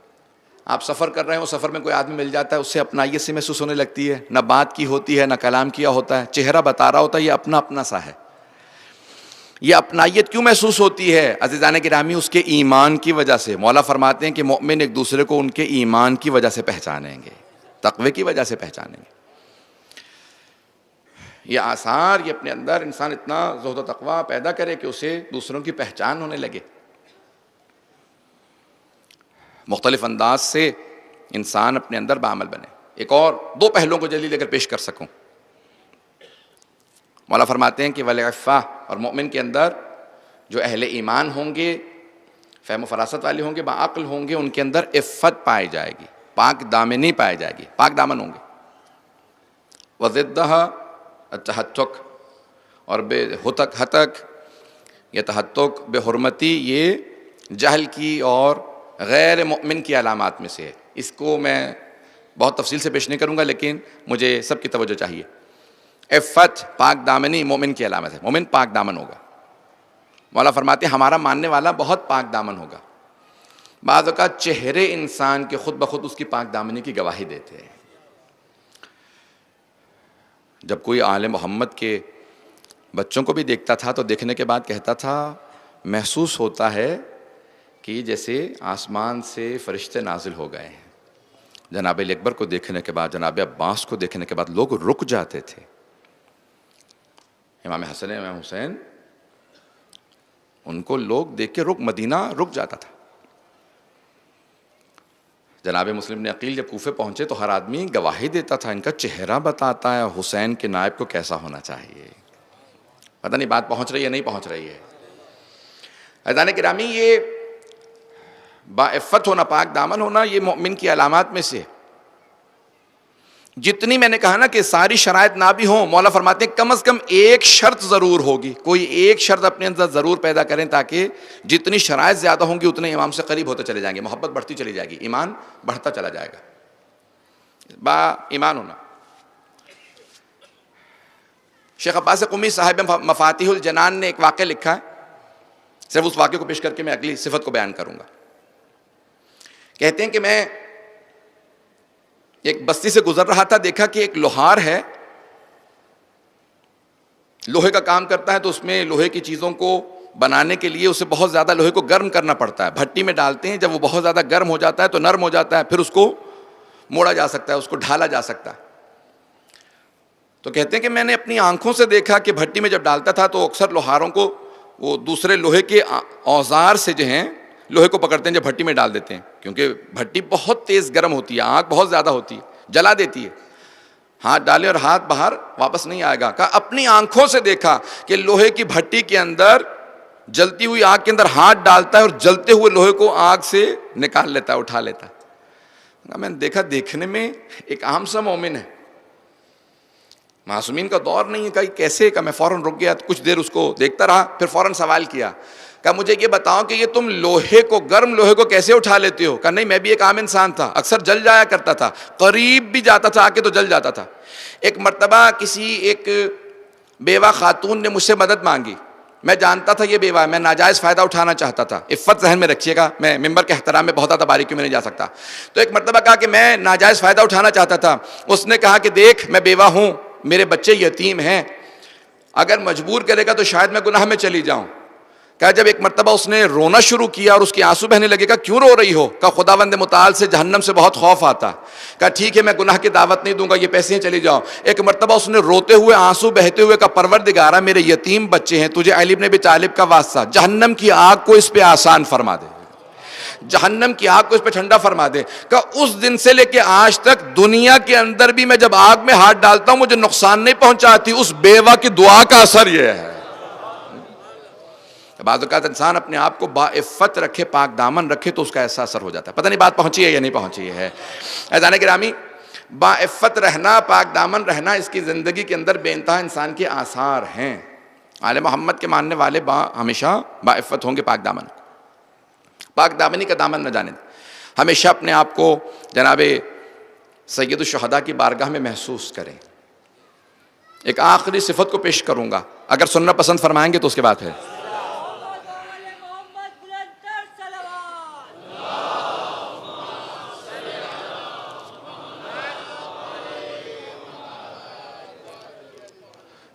آپ سفر کر رہے ہیں، سفر میں کوئی آدمی مل جاتا ہے، اس سے اپنائیت سے محسوس ہونے لگتی ہے، نہ بات کی ہوتی ہے نہ کلام کیا ہوتا ہے، چہرہ بتا رہا ہوتا ہے یہ اپنا اپنا سا ہے. یہ اپنائیت کیوں محسوس ہوتی ہے عزیزان گرامی؟ اس کے ایمان کی وجہ سے. مولا فرماتے ہیں کہ مومن ایک دوسرے کو ان کے ایمان کی وجہ سے پہچانیں گے، تقوی کی وجہ سے پہچانیں گے. یہ آثار، یہ اپنے اندر انسان اتنا زہد و تقوی پیدا کرے کہ اسے دوسروں کی پہچان ہونے لگے. مختلف انداز سے انسان اپنے اندر بعمل بنے. ایک اور 2 پہلوؤں کو جلدی لے کر پیش کر سکوں. مولا فرماتے ہیں کہ والعفہ، اور مومن کے اندر جو اہل ایمان ہوں گے، فہم و فراست والے ہوں گے، باعقل ہوں گے، ان کے اندر عفت پائی جائے گی، پاک دامنی پائی جائے گی، پاک دامن ہوں گے. وضدھا التہتک، اور بے ہتک یا تہتک، بے حرمتی، یہ جہل کی اور غیر مؤمن کی علامات میں سے ہے. اس کو میں بہت تفصیل سے پیش نہیں کروں گا، لیکن مجھے سب کی توجہ چاہیے. عفت، پاک دامنی مومن کی علامت ہے. مومن پاک دامن ہوگا. مولا فرماتے ہیں ہمارا ماننے والا بہت پاک دامن ہوگا. بعض اوقات چہرے انسان کے خود بخود اس کی پاک دامنی کی گواہی دیتے ہیں. جب کوئی آل محمد کے بچوں کو بھی دیکھتا تھا تو دیکھنے کے بعد کہتا تھا محسوس ہوتا ہے کہ جیسے آسمان سے فرشتے نازل ہو گئے ہیں. جناب علی اکبر کو دیکھنے کے بعد، جناب عباس کو دیکھنے کے بعد لوگ رک جاتے تھے. امام حسن، امام حسین، ان کو لوگ دیکھ کے مدینہ رک جاتا تھا. جناب مسلم نے عقیل جب کوفے پہنچے تو ہر آدمی گواہی دیتا تھا، ان کا چہرہ بتاتا ہے حسین کے نائب کو کیسا ہونا چاہیے. پتہ نہیں بات پہنچ رہی ہے نہیں پہنچ رہی ہے. عزیزان گرامی، یہ باعفت ہونا، پاک دامن ہونا، یہ مومن کی علامات میں سے. جتنی میں نے کہا نا کہ ساری شرائط نہ بھی ہوں، مولا فرماتے ہیں کم از کم ایک شرط ضرور ہوگی. کوئی ایک شرط اپنے اندر ضرور پیدا کریں تاکہ جتنی شرائط زیادہ ہوں گی اتنے امام سے قریب ہوتے چلے جائیں گے، محبت بڑھتی چلی جائے گی، ایمان بڑھتا چلا جائے گا. با ایمان ہونا. شیخ عباس قمی صاحب مفاتیح الجنان نے ایک واقعہ لکھا ہے، صرف اس واقعے کو پیش کر کے میں اگلی صفت کو بیان کروں گا. کہتے ہیں کہ میں ایک بستی سے گزر رہا تھا، دیکھا کہ ایک لوہار ہے، لوہے کا کام کرتا ہے، تو اس میں لوہے کی چیزوں کو بنانے کے لیے اسے بہت زیادہ لوہے کو گرم کرنا پڑتا ہے. بھٹی میں ڈالتے ہیں، جب وہ بہت زیادہ گرم ہو جاتا ہے تو نرم ہو جاتا ہے، پھر اس کو موڑا جا سکتا ہے، اس کو ڈھالا جا سکتا ہے. تو کہتے ہیں کہ میں نے اپنی آنکھوں سے دیکھا کہ بھٹی میں جب ڈالتا تھا تو اکثر لوہاروں کو وہ دوسرے لوہے کے اوزار سے جو ہیں لوہے کو پکڑتے ہیں، جب بھٹی میں ڈال دیتے ہیں، کیونکہ بھٹی بہت تیز گرم ہوتی ہے، آگ بہت زیادہ ہوتی ہے، جلا دیتی ہے. ہاتھ ڈالے اور ہاتھ باہر واپس نہیں آئے گا. کہا اپنی آنکھوں سے دیکھا کہ لوہے کی بھٹی کے اندر جلتی ہوئی آگ کے اندر ہاتھ ڈالتا ہے اور جلتے ہوئے لوہے کو آگ سے نکال لیتا ہے، اٹھا لیتا ہے. میں نے دیکھا دیکھنے میں ایک عام سا مومن ہے، معصومین کا دور نہیں ہے. کہا کیسے؟ کہ میں فوراً رک گیا، کچھ دیر اس کو دیکھتا رہا، پھر فوراً سوال کیا کہ مجھے یہ بتاؤ کہ یہ تم لوہے کو، گرم لوہے کو کیسے اٹھا لیتے ہو؟ کہ نہیں میں بھی ایک عام انسان تھا، اکثر جل جایا کرتا تھا، قریب بھی جاتا تھا آ کے تو جل جاتا تھا. ایک مرتبہ کسی ایک بیوہ خاتون نے مجھ سے مدد مانگی. میں جانتا تھا یہ بیوہ ہے، میں ناجائز فائدہ اٹھانا چاہتا تھا. عفت ذہن میں رکھیے گا، میں ممبر کے احترام میں بہت زیادہ باریکیوں میں نہیں جا سکتا. تو ایک مرتبہ کہا کہ میں ناجائز فائدہ اٹھانا چاہتا تھا. اس نے کہا کہ دیکھ میں بیوہ ہوں، میرے بچے یتیم ہیں، اگر مجبور کرے گا تو شاید میں گناہ میں چلی جاؤں. کہا جب ایک مرتبہ اس نے رونا شروع کیا اور اس کے آنسو بہنے لگے، کہا کیوں رو رہی ہو؟ کہا خداوند متعال سے جہنم سے بہت خوف آتا. کہا ٹھیک ہے میں گناہ کی دعوت نہیں دوں گا، یہ پیسے ہیں چلی جاؤ. ایک مرتبہ اس نے روتے ہوئے آنسو بہتے ہوئے کہا پروردگارا میرے یتیم بچے ہیں، تجھے علی بن ابی طالب کا واسطہ جہنم کی آگ کو اس پہ آسان فرما دے، جہنم کی آگ کو اس پہ ٹھنڈا فرما دے. کہ اس دن سے لے کے آج تک دنیا کے اندر بھی میں جب آگ میں ہاتھ ڈالتا ہوں مجھے نقصان نہیں پہنچاتی. اس بیوہ کی دعا کا اثر یہ ہے. بعض اوقات انسان اپنے آپ کو باعفت رکھے، پاک دامن رکھے تو اس کا ایسا اثر ہو جاتا ہے. پتہ نہیں بات پہنچی ہے یا نہیں پہنچی ہے. عزیزان گرامی، باعفت رہنا، پاک دامن رہنا، اس کی زندگی کے اندر بے انتہا انسان کے آثار ہیں. آل محمد کے ماننے والے ہمیشہ باعفت ہوں گے، پاک دامن، پاک دامنی کا دامن نہ جانے دیں. ہمیشہ اپنے آپ کو جناب سید الشہداء کی بارگاہ میں محسوس کریں. ایک آخری صفت کو پیش کروں گا، اگر سننا پسند فرمائیں گے تو اس کے بعد پھر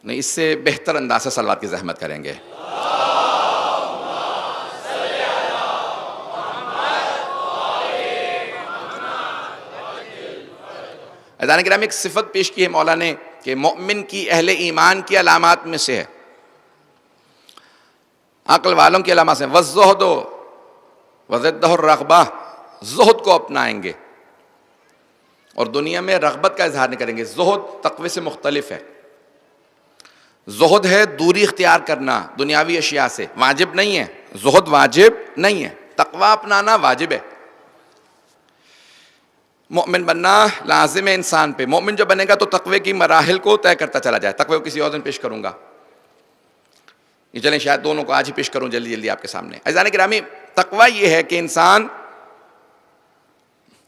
نہیں، اس سے بہتر انداز سے صلوات کی زحمت کریں گے. عزیزان کرام، ایک صفت پیش کی ہے مولا نے کہ مومن کی، اہل ایمان کی علامات میں سے ہے، عقل والوں کی علامات سے وَالزُّہْدُ وَضِدُّهُ الرَّغْبَةُ، زہد کو اپنائیں گے اور دنیا میں رغبت کا اظہار نہیں کریں گے. زہد تقوی سے مختلف ہے. زہد ہے دوری اختیار کرنا دنیاوی اشیاء سے، واجب نہیں ہے. زہد واجب نہیں ہے، تقوی اپنانا واجب ہے. مومن بننا لازم ہے انسان پہ. مومن جو بنے گا تو تقوی کی مراحل کو طے کرتا چلا جائے. تقوی کو کسی اور دن پیش کروں گا، یہ چلیں شاید دونوں کو آج ہی پیش کروں جلدی جلدی آپ کے سامنے. عزیزان گرامی، تقوی یہ ہے کہ انسان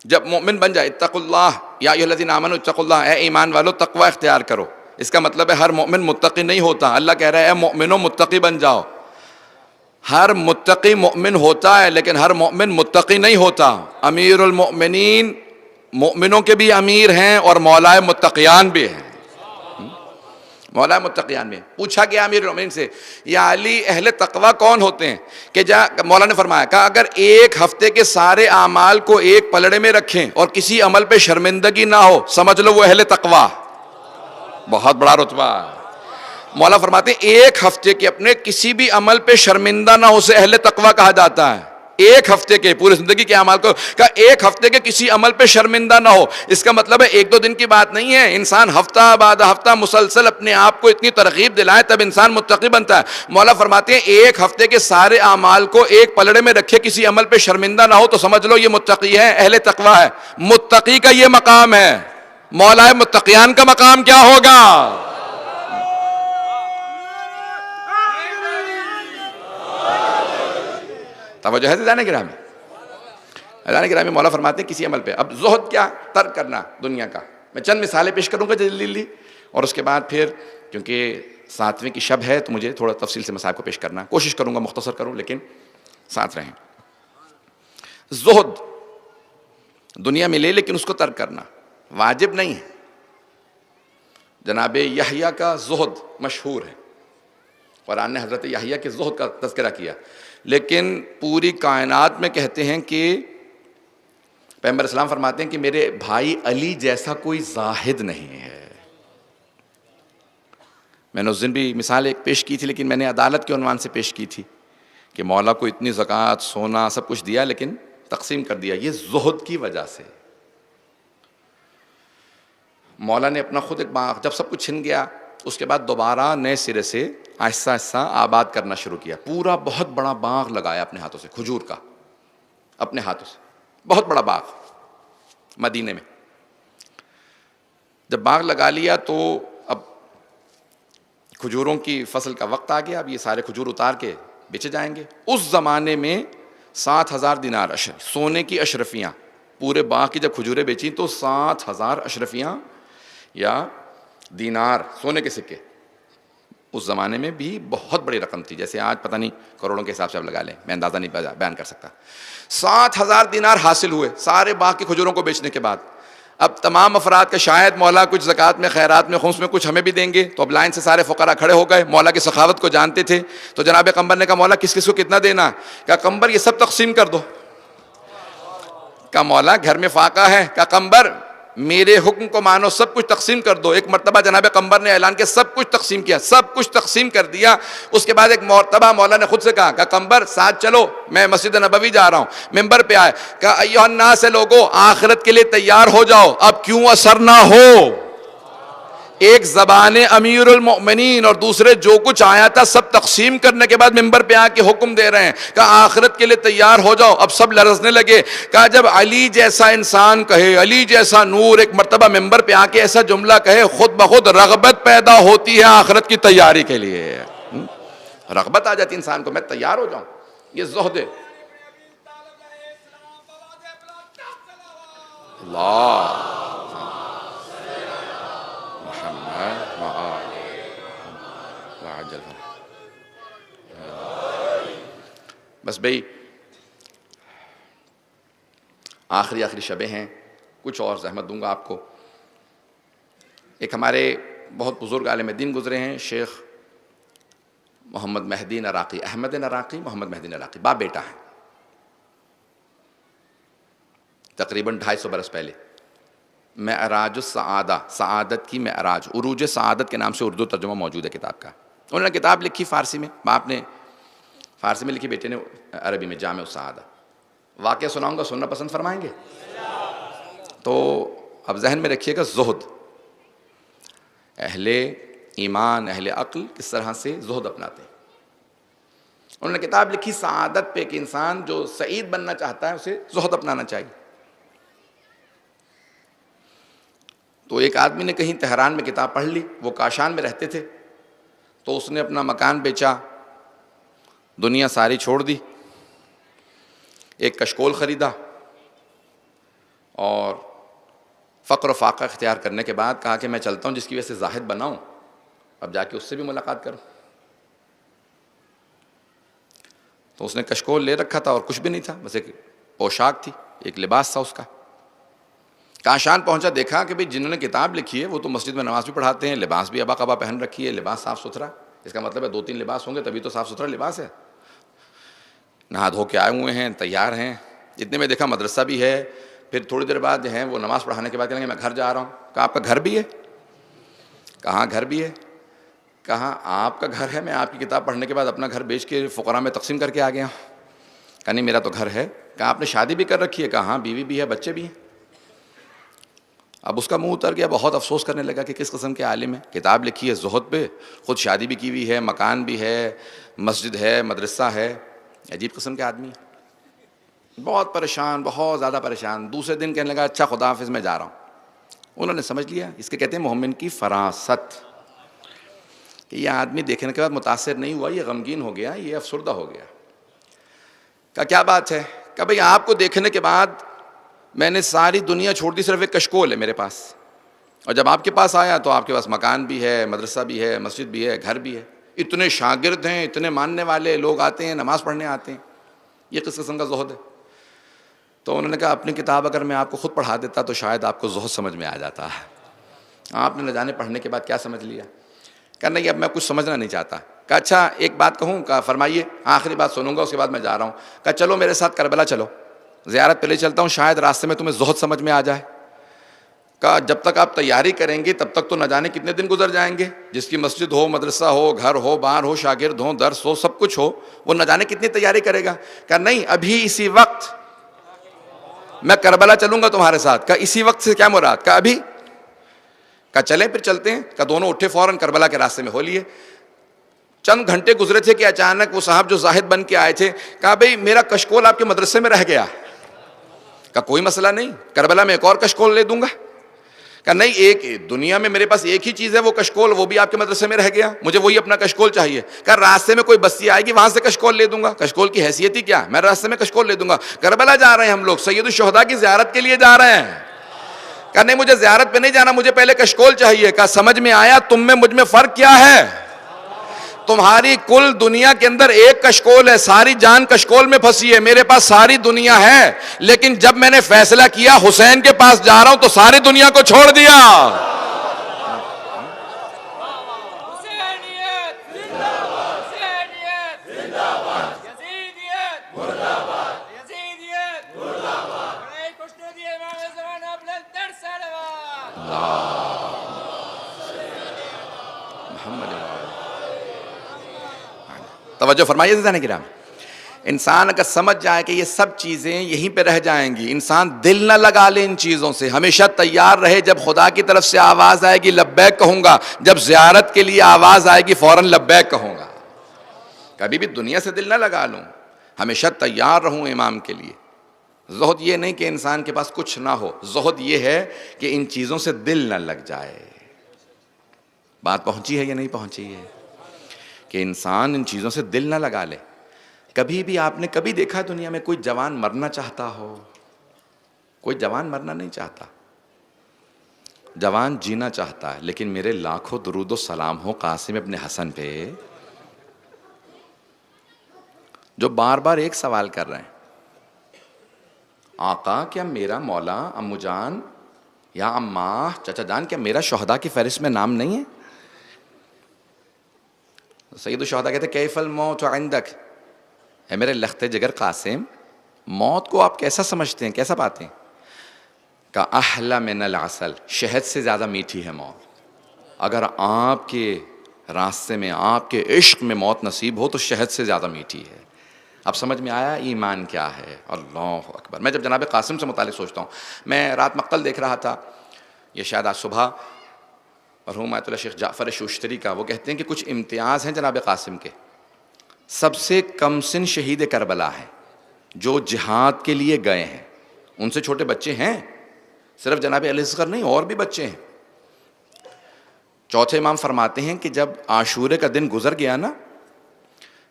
جب مومن بن جائے، اتقوا اللہ یا ایھا الذین آمنوا اتقوا اللہ، اے ایمان والو تقوی اختیار کرو. اس کا مطلب ہے ہر مومن متقی نہیں ہوتا. اللہ کہہ رہا ہے اے مومنوں متقی بن جاؤ. ہر متقی مومن ہوتا ہے لیکن ہر مومن متقی نہیں ہوتا. امیر المؤمنین مومنوں کے بھی امیر ہیں اور مولائے متقیان بھی ہیں. مولا متقیان میں پوچھا گیا امیر المؤمنین سے یا علی اہل تقوی کون ہوتے ہیں؟ کہ مولا نے فرمایا کہ اگر ایک ہفتے کے سارے اعمال کو ایک پلڑے میں رکھیں اور کسی عمل پہ شرمندگی نہ ہو سمجھ لو وہ اہل تقوی. بہت بڑا رتبہ. مولا فرماتے ہیں ایک ہفتے کے اپنے کسی بھی عمل پہ شرمندہ نہ ہو اسے اہل تقوی کہا جاتا ہے. ایک ہفتے کے پورے زندگی کے اعمال کو کہا ایک ہفتے کے کسی عمل پہ شرمندہ نہ ہو. اس کا مطلب ہے ایک دو دن کی بات نہیں ہے. انسان ہفتہ بعد ہفتہ مسلسل اپنے آپ کو اتنی ترغیب دلائے تب انسان متقی بنتا ہے. مولا فرماتے ہیں ایک ہفتے کے سارے اعمال کو ایک پلڑے میں رکھے کسی عمل پہ شرمندہ نہ ہو تو سمجھ لو یہ متقی ہے, اہل تقوی ہے. متقی کا یہ مقام ہے. مولا متقیان کا مقام کیا ہوگا؟ توجہ ہے زیادہ گرامی. اللہ گرامی مولا فرماتے ہیں کسی عمل پہ. اب زہد کیا؟ ترک کرنا دنیا کا. میں چند مثالیں پیش کروں گا جلدی اور اس کے بعد پھر کیونکہ 7ویں کی شب ہے تو مجھے تھوڑا تفصیل سے مسائل کو پیش کرنا. کوشش کروں گا مختصر کروں لیکن ساتھ رہیں. زہد دنیا میں لے لیکن اس کو ترک کرنا واجب نہیں ہے. جناب یحییٰ کا زہد مشہور ہے. قرآن نے حضرت یحییٰ کے زہد کا تذکرہ کیا لیکن پوری کائنات میں کہتے ہیں کہ پیغمبر اسلام فرماتے ہیں کہ میرے بھائی علی جیسا کوئی زاہد نہیں ہے. میں نے اس دن بھی مثال ایک پیش کی تھی لیکن میں نے عدالت کے عنوان سے پیش کی تھی کہ مولا کو اتنی زکوٰۃ سونا سب کچھ دیا لیکن تقسیم کر دیا. یہ زہد کی وجہ سے. مولا نے اپنا خود ایک باغ جب سب کچھ چھن گیا اس کے بعد دوبارہ نئے سرے سے آہستہ آہستہ آباد کرنا شروع کیا. پورا بہت بڑا باغ لگایا اپنے ہاتھوں سے کھجور کا, اپنے ہاتھوں سے بہت بڑا باغ مدینے میں. جب باغ لگا لیا تو اب کھجوروں کی فصل کا وقت آ گیا. اب یہ سارے کھجور اتار کے بیچے جائیں گے. اس زمانے میں 7,000 دینار سونے کی اشرفیاں پورے باغ کی جب کھجوریں بیچیں تو 7,000 اشرفیاں یا دینار سونے کے سکے اس زمانے میں بھی بہت بڑی رقم تھی. جیسے آج پتہ نہیں کروڑوں کے حساب سے آپ لگا لیں, میں اندازہ نہیں بیان کر سکتا. 7,000 دینار حاصل ہوئے سارے باغ کی کھجوروں کو بیچنے کے بعد. اب تمام افراد کا شاید مولا کچھ زکوٰۃ میں خیرات میں خمس میں کچھ ہمیں بھی دیں گے تو اب لائن سے سارے فقراء کھڑے ہو گئے. مولا کی سخاوت کو جانتے تھے تو جناب قمبر نے کہا مولا کس کس کو کتنا دینا؟ کہا قمبر یہ سب تقسیم کر دو. کہا مولا گھر میں فاقہ ہے. کہا قمبر میرے حکم کو مانو سب کچھ تقسیم کر دو. ایک مرتبہ جناب قمبر نے اعلان کیا سب کچھ تقسیم کیا, سب کچھ تقسیم کر دیا. اس کے بعد ایک مرتبہ مولا نے خود سے کہا کہ قمبر ساتھ چلو میں مسجد نبوی جا رہا ہوں. ممبر پہ آئے کہا ایھا الناس لوگو آخرت کے لیے تیار ہو جاؤ اب کیوں اثر نہ ہو. ایک زبان امیر المؤمنین اور دوسرے جو کچھ آیا تھا سب تقسیم کرنے کے بعد ممبر پہ آ کے حکم دے رہے ہیں کہ آخرت کے لیے تیار ہو جاؤ. اب سب لرزنے لگے. کہا جب علی جیسا انسان کہے, علی جیسا نور ایک مرتبہ ممبر پہ آ کے ایسا جملہ کہے خود بخود رغبت پیدا ہوتی ہے آخرت کی تیاری کے لیے. رغبت آ جاتی انسان کو میں تیار ہو جاؤں. یہ زہد ہے. اللہ بس بھئی آخری شبیں ہیں, کچھ اور زحمت دوں گا آپ کو. ایک ہمارے بہت بزرگ عالم دین گزرے ہیں شیخ محمد مہدی نراقی, احمد نراقی محمد مہدی نراقی, باپ بیٹا ہے. تقریباً 250 برس پہلے معراج السعادہ, سعادت کی معراج, عروج سعادت کے نام سے اردو ترجمہ موجود ہے کتاب کا. انہوں نے کتاب لکھی فارسی میں, باپ نے فارسی میں لکھی, بیٹے نے عربی میں, جامع السعادہ. واقعہ سناؤں گا, سننا پسند فرمائیں گے؟ تو اب ذہن میں رکھیے گا زہد, اہل ایمان اہل عقل کس طرح سے زہد اپناتے ہیں. انہوں نے کتاب لکھی سعادت پہ کہ انسان جو سعید بننا چاہتا ہے اسے زہد اپنانا چاہیے. تو ایک آدمی نے کہیں تہران میں کتاب پڑھ لی, وہ کاشان میں رہتے تھے, تو اس نے اپنا مکان بیچا, دنیا ساری چھوڑ دی, ایک کشکول خریدا اور فقر و فاقہ اختیار کرنے کے بعد کہا کہ میں چلتا ہوں جس کی وجہ سے زاہد بناؤں، اب جا کے اس سے بھی ملاقات کروں۔ تو اس نے کشکول لے رکھا تھا اور کچھ بھی نہیں تھا، بس ایک پوشاک تھی، ایک لباس تھا اس کا۔ کاشان پہنچا، دیکھا کہ بھئی جنہوں نے کتاب لکھی ہے وہ تو مسجد میں نماز بھی پڑھاتے ہیں، لباس بھی ابا قبا پہن رکھی ہے، لباس صاف ستھرا، اس کا مطلب ہے 2-3 لباس ہوں گے تبھی تو صاف ستھرا لباس ہے۔ نہا دھو کے آئے ہوئے ہیں، تیار ہیں۔ اتنے میں دیکھا مدرسہ بھی ہے۔ پھر تھوڑی دیر بعد جو ہے وہ نماز پڑھانے کے بعد کہیں گے میں گھر جا رہا ہوں۔ کہا آپ کا گھر بھی ہے؟ کہاں گھر بھی ہے؟ کہا آپ کا گھر ہے، میں آپ کی کتاب پڑھنے کے بعد اپنا گھر بیچ کے فقراء میں تقسیم کر کے آ گیا ہوں۔ کہا نہیں میرا تو گھر ہے۔ کہا آپ نے شادی بھی کر رکھی ہے؟ کہا ہاں بیوی بھی ہے، بچے بھی ہیں۔ اب اس کا منہ اتر گیا، بہت افسوس کرنے لگا کہ کس قسم کے عالم ہے، کتاب لکھی ہے زہد پہ، خود شادی بھی کی ہوئی ہے، مکان بھی ہے، مسجد ہے، مدرسہ ہے، عجیب قسم کے آدمی ہے۔ بہت پریشان، بہت زیادہ پریشان۔ دوسرے دن کہنے لگا اچھا خدا حافظ میں جا رہا ہوں۔ انہوں نے سمجھ لیا، اس کے کہتے ہیں مومن کی فراست، کہ یہ آدمی دیکھنے کے بعد متاثر نہیں ہوا، یہ غمگین ہو گیا، یہ افسردہ ہو گیا۔ کہا کیا بات ہے؟ کہا بھئی آپ کو دیکھنے کے بعد میں نے ساری دنیا چھوڑ دی، صرف ایک کشکول ہے میرے پاس، اور جب آپ کے پاس آیا تو آپ کے پاس مکان بھی ہے، مدرسہ بھی ہے، مسجد بھی ہے، گھر بھی ہے، اتنے شاگرد ہیں، اتنے ماننے والے لوگ آتے ہیں، نماز پڑھنے آتے ہیں، یہ کس قسم کا زہد ہے؟ تو انہوں نے کہا اپنی کتاب اگر میں آپ کو خود پڑھا دیتا تو شاید آپ کو زہد سمجھ میں آ جاتا ہے۔ آپ نے نہ جانے پڑھنے کے بعد کیا سمجھ لیا؟ کہا نہیں اب میں کچھ سمجھنا نہیں چاہتا۔ کہا اچھا ایک بات کہوں؟ کہا فرمائیے، آخری بات سنوں گا اس کے بعد میں جا رہا ہوں۔ کہا چلو میرے ساتھ کربلا چلو، زیارت پہ لے چلتا ہوں، شاید راستے میں تمہیں زہد سمجھ میں آ جائے۔ کہا جب تک آپ تیاری کریں گے تب تک تو نہ جانے کتنے دن گزر جائیں گے، جس کی مسجد ہو، مدرسہ ہو، گھر ہو، بار ہو، شاگرد ہو، درس ہو، سب کچھ ہو، وہ نہ جانے کتنی تیاری کرے گا۔ کہا نہیں ابھی اسی وقت میں کربلا چلوں گا تمہارے ساتھ۔ کہا اسی وقت سے کیا مراد؟ کہا ابھی۔ کہا چلیں پھر چلتے ہیں۔ کہا دونوں اٹھے، فوراً کربلا کے راستے میں ہو لیے۔ چند گھنٹے گزرے تھے کہ اچانک وہ صاحب جو زاہد بن کے آئے تھے، کہا بھئی میرا کشکول آپ کے مدرسے میں رہ گیا۔ کہا کوئی مسئلہ نہیں، کربلا میں ایک اور کشکول لے دوں گا۔ کہا نہیں، ایک دنیا میں میرے پاس ایک ہی چیز ہے وہ کشکول، وہ بھی آپ کے مدرسے میں رہ گیا، مجھے وہی اپنا کشکول چاہیے۔ کہا راستے میں کوئی بستی آئے گی وہاں سے کشکول لے دوں گا، کشکول کی حیثیت ہی کیا، میں راستے میں کشکول لے دوں گا۔ کربلا جا رہے ہیں ہم لوگ، سید الشہداء کی زیارت کے لیے جا رہے ہیں۔ کہا نہیں مجھے زیارت پہ نہیں جانا، مجھے پہلے کشکول چاہیے۔ کہا سمجھ میں آیا تم میں مجھ میں فرق کیا ہے؟ تمہاری کل دنیا کے اندر ایک کشکول ہے، ساری جان کشکول میں پھنسی ہے، میرے پاس ساری دنیا ہے، لیکن جب میں نے فیصلہ کیا حسین کے پاس جا رہا ہوں تو ساری دنیا کو چھوڑ دیا۔ توجہ فرمائیے عزیزان کرام، انسان اگر سمجھ جائے کہ یہ سب چیزیں یہیں پہ رہ جائیں گی، انسان دل نہ لگا لے ان چیزوں سے، ہمیشہ تیار رہے، جب خدا کی طرف سے آواز آئے گی لبیک کہوں گا، جب زیارت کے لیے آواز آئے گی فوراً لبیک کہوں گا، کبھی بھی دنیا سے دل نہ لگا لوں، ہمیشہ تیار رہوں امام کے لیے۔ زہد یہ نہیں کہ انسان کے پاس کچھ نہ ہو، زہد یہ ہے کہ ان چیزوں سے دل نہ لگ جائے۔ بات پہنچی ہے یا نہیں پہنچی ہے؟ کہ انسان ان چیزوں سے دل نہ لگا لے۔ کبھی بھی آپ نے کبھی دیکھا دنیا میں کوئی جوان مرنا چاہتا ہو؟ کوئی جوان مرنا نہیں چاہتا، جوان جینا چاہتا ہے۔ لیکن میرے لاکھوں درود و سلام ہو قاسم ابن حسن پہ، جو بار بار ایک سوال کر رہے ہیں، آقا کیا میرا مولا، امو جان یا اماں، چچا جان، کیا میرا شہداء کی فہرست میں نام نہیں ہے؟ سید الشہداء کہتے کیف الموت عندک، اے میرے لخت جگر قاسم، موت کو آپ کیسا سمجھتے ہیں، کیسا پاتے ہیں؟ کہ احلی من العسل، شہد سے زیادہ میٹھی ہے موت۔ اگر آپ کے راستے میں، آپ کے عشق میں موت نصیب ہو تو شہد سے زیادہ میٹھی ہے۔ اب سمجھ میں آیا ایمان کیا ہے؟ اللہ اکبر۔ میں جب جناب قاسم سے متعلق سوچتا ہوں، میں رات مقتل دیکھ رہا تھا، یہ شاید آج صبح، مرحوم آیت اللہ شیخ جعفر شوشتری کا، وہ کہتے ہیں کہ کچھ امتیاز ہیں جناب قاسم کے۔ سب سے کم سن شہید کربلا ہے جو جہاد کے لیے گئے ہیں، ان سے چھوٹے بچے ہیں، صرف جناب علی اصغر نہیں اور بھی بچے ہیں۔ چوتھے امام فرماتے ہیں کہ جب عاشورے کا دن گزر گیا نا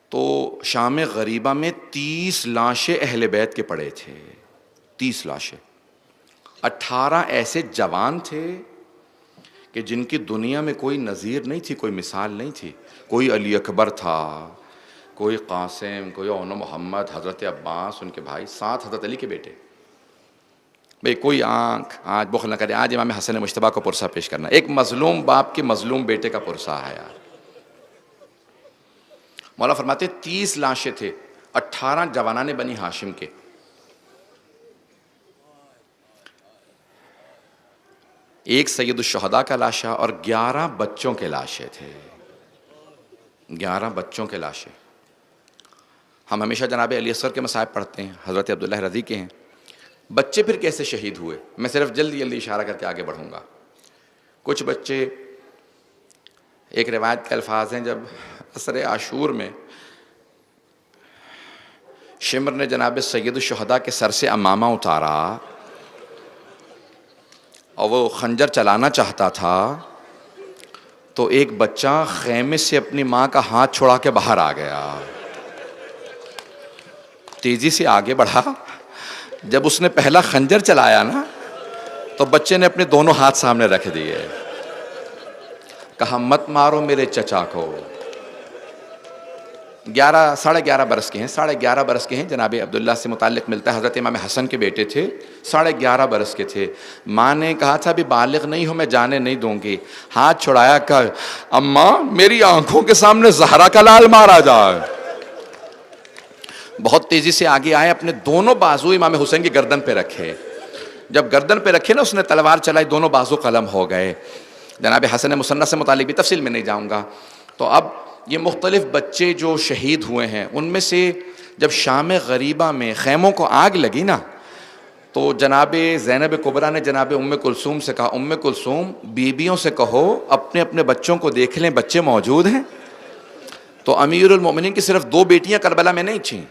تو شام غریبہ میں 30 لاشیں اہل بیت کے پڑے تھے، 30 لاشیں۔ 18 ایسے جوان تھے کہ جن کی دنیا میں کوئی نظیر نہیں تھی، کوئی مثال نہیں تھی. کوئی علی اکبر تھا، کوئی قاسم، کوئی اون محمد، حضرت عباس ان کے بھائی، 7 حضرت علی کے بیٹے. بھئی کوئی آنکھ آج بخل نہ کرے. آج امام حسن مجتبیٰ کو پرسہ پیش کرنا، ایک مظلوم باپ کے مظلوم بیٹے کا پرسہ ہے یار. مولا فرماتے 30 لاشیں تھے، 18 جوانان بنی ہاشم کے. ایک سید الشہداء کا لاشا اور 11 بچوں کے لاشیں تھے. 11 بچوں کے لاشیں. ہم ہمیشہ جناب علی اصغر کے مصائب پڑھتے ہیں، حضرت عبداللہ رضی کے ہیں. بچے پھر کیسے شہید ہوئے؟ میں صرف جلدی جلدی اشارہ کر کے آگے بڑھوں گا. کچھ بچے، ایک روایت کے الفاظ ہیں، جب عصر عاشور میں شمر نے جناب سید الشہداء کے سر سے امامہ اتارا اور وہ خنجر چلانا چاہتا تھا، تو ایک بچہ خیمے سے اپنی ماں کا ہاتھ چھڑا کے باہر آ گیا، تیزی سے آگے بڑھا. جب اس نے پہلا خنجر چلایا نا تو بچے نے اپنے دونوں ہاتھ سامنے رکھ دیے، کہا مت مارو میرے چچا کو. 11.5 برس کے ہیں، 11.5 برس کے ہیں. جناب عبداللہ سے متعلق ملتا ہے حضرت امام حسن کے بیٹے تھے، 11.5 برس کے تھے. ماں نے کہا تھا ابھی بالغ نہیں ہو، میں جانے نہیں دوں گی. ہاتھ چھڑایا، کہا اماں میری آنکھوں کے سامنے زہرا کا لال مارا جائے. بہت تیزی سے آگے آئے، اپنے دونوں بازو امام حسین کی گردن پہ رکھے. جب گردن پہ رکھے نا اس نے تلوار چلائی، دونوں بازو قلم ہو گئے. جناب حسن مصنع سے متعلق بھی تفصیل میں نہیں جاؤں گا. تو اب یہ مختلف بچے جو شہید ہوئے ہیں، ان میں سے جب شام غریبہ میں خیموں کو آگ لگی نا تو جناب زینب کبریٰ نے جناب ام کلثوم سے کہا ام کلثوم بیویوں سے کہو اپنے اپنے بچوں کو دیکھ لیں، بچے موجود ہیں. تو امیر المومنین کی صرف 2 بیٹیاں کربلا میں نہیں تھیں،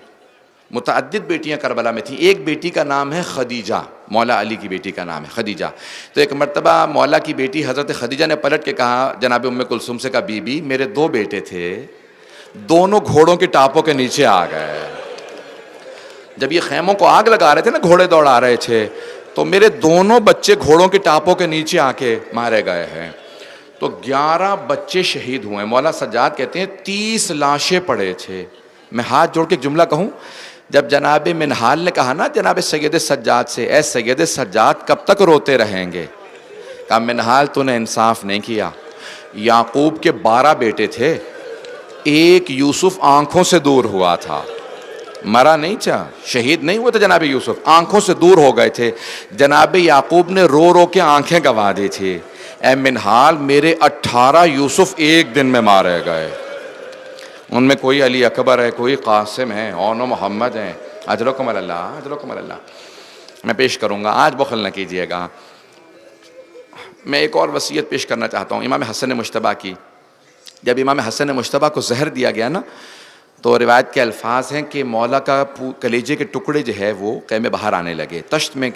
متعدد بیٹیاں کربلا میں تھیں. ایک بیٹی کا نام ہے خدیجہ، مولا علی کی بیٹی کا نام ہے خدیجہ. تو ایک مرتبہ مولا کی بیٹی حضرت خدیجہ نے پلٹ کے کہا جناب ام کلثوم سے، کہا بی بی میرے 2 بیٹے تھے، دونوں گھوڑوں کی ٹاپوں کے نیچے آ گئے. جب یہ خیموں کو آگ لگا رہے تھے نا، گھوڑے دوڑا رہے تھے، تو میرے دونوں بچے گھوڑوں کی ٹاپوں کے نیچے آ کے مارے گئے ہیں. تو 11 بچے شہید ہوئے. مولا سجاد کہتے ہیں 30 لاشیں پڑے تھے. میں ہاتھ جوڑ کے ایک جملہ کہوں، جب جناب منہال نے کہا نا جناب سید سجاد سے، اے سید سجاد کب تک روتے رہیں گے؟ کہا منہال تو نے انصاف نہیں کیا. یعقوب کے 12 بیٹے تھے، ایک یوسف آنکھوں سے دور ہوا تھا، مرا نہیں تھا، شہید نہیں ہوئے تھے. جناب یوسف آنکھوں سے دور ہو گئے تھے. جناب یعقوب نے رو رو کے آنکھیں گوا دی تھی. اے منہال میرے 18 یوسف ایک دن میں مارے گئے. ان میں کوئی علی اکبر ہے، کوئی قاسم ہے، اون محمد ہیں. اجرکم اللہ، اجرکم اللہ. میں پیش کروں گا، آج بخل نہ کیجیے گا. میں ایک اور وصیت پیش کرنا چاہتا ہوں امام حسن مجتبیٰ کی. جب امام حسن مجتبیٰ کو زہر دیا گیا نا تو روایت کے الفاظ ہیں کہ مولا کا کلیجے کے ٹکڑے جو ہے وہ قے باہر آنے لگے تشت میں.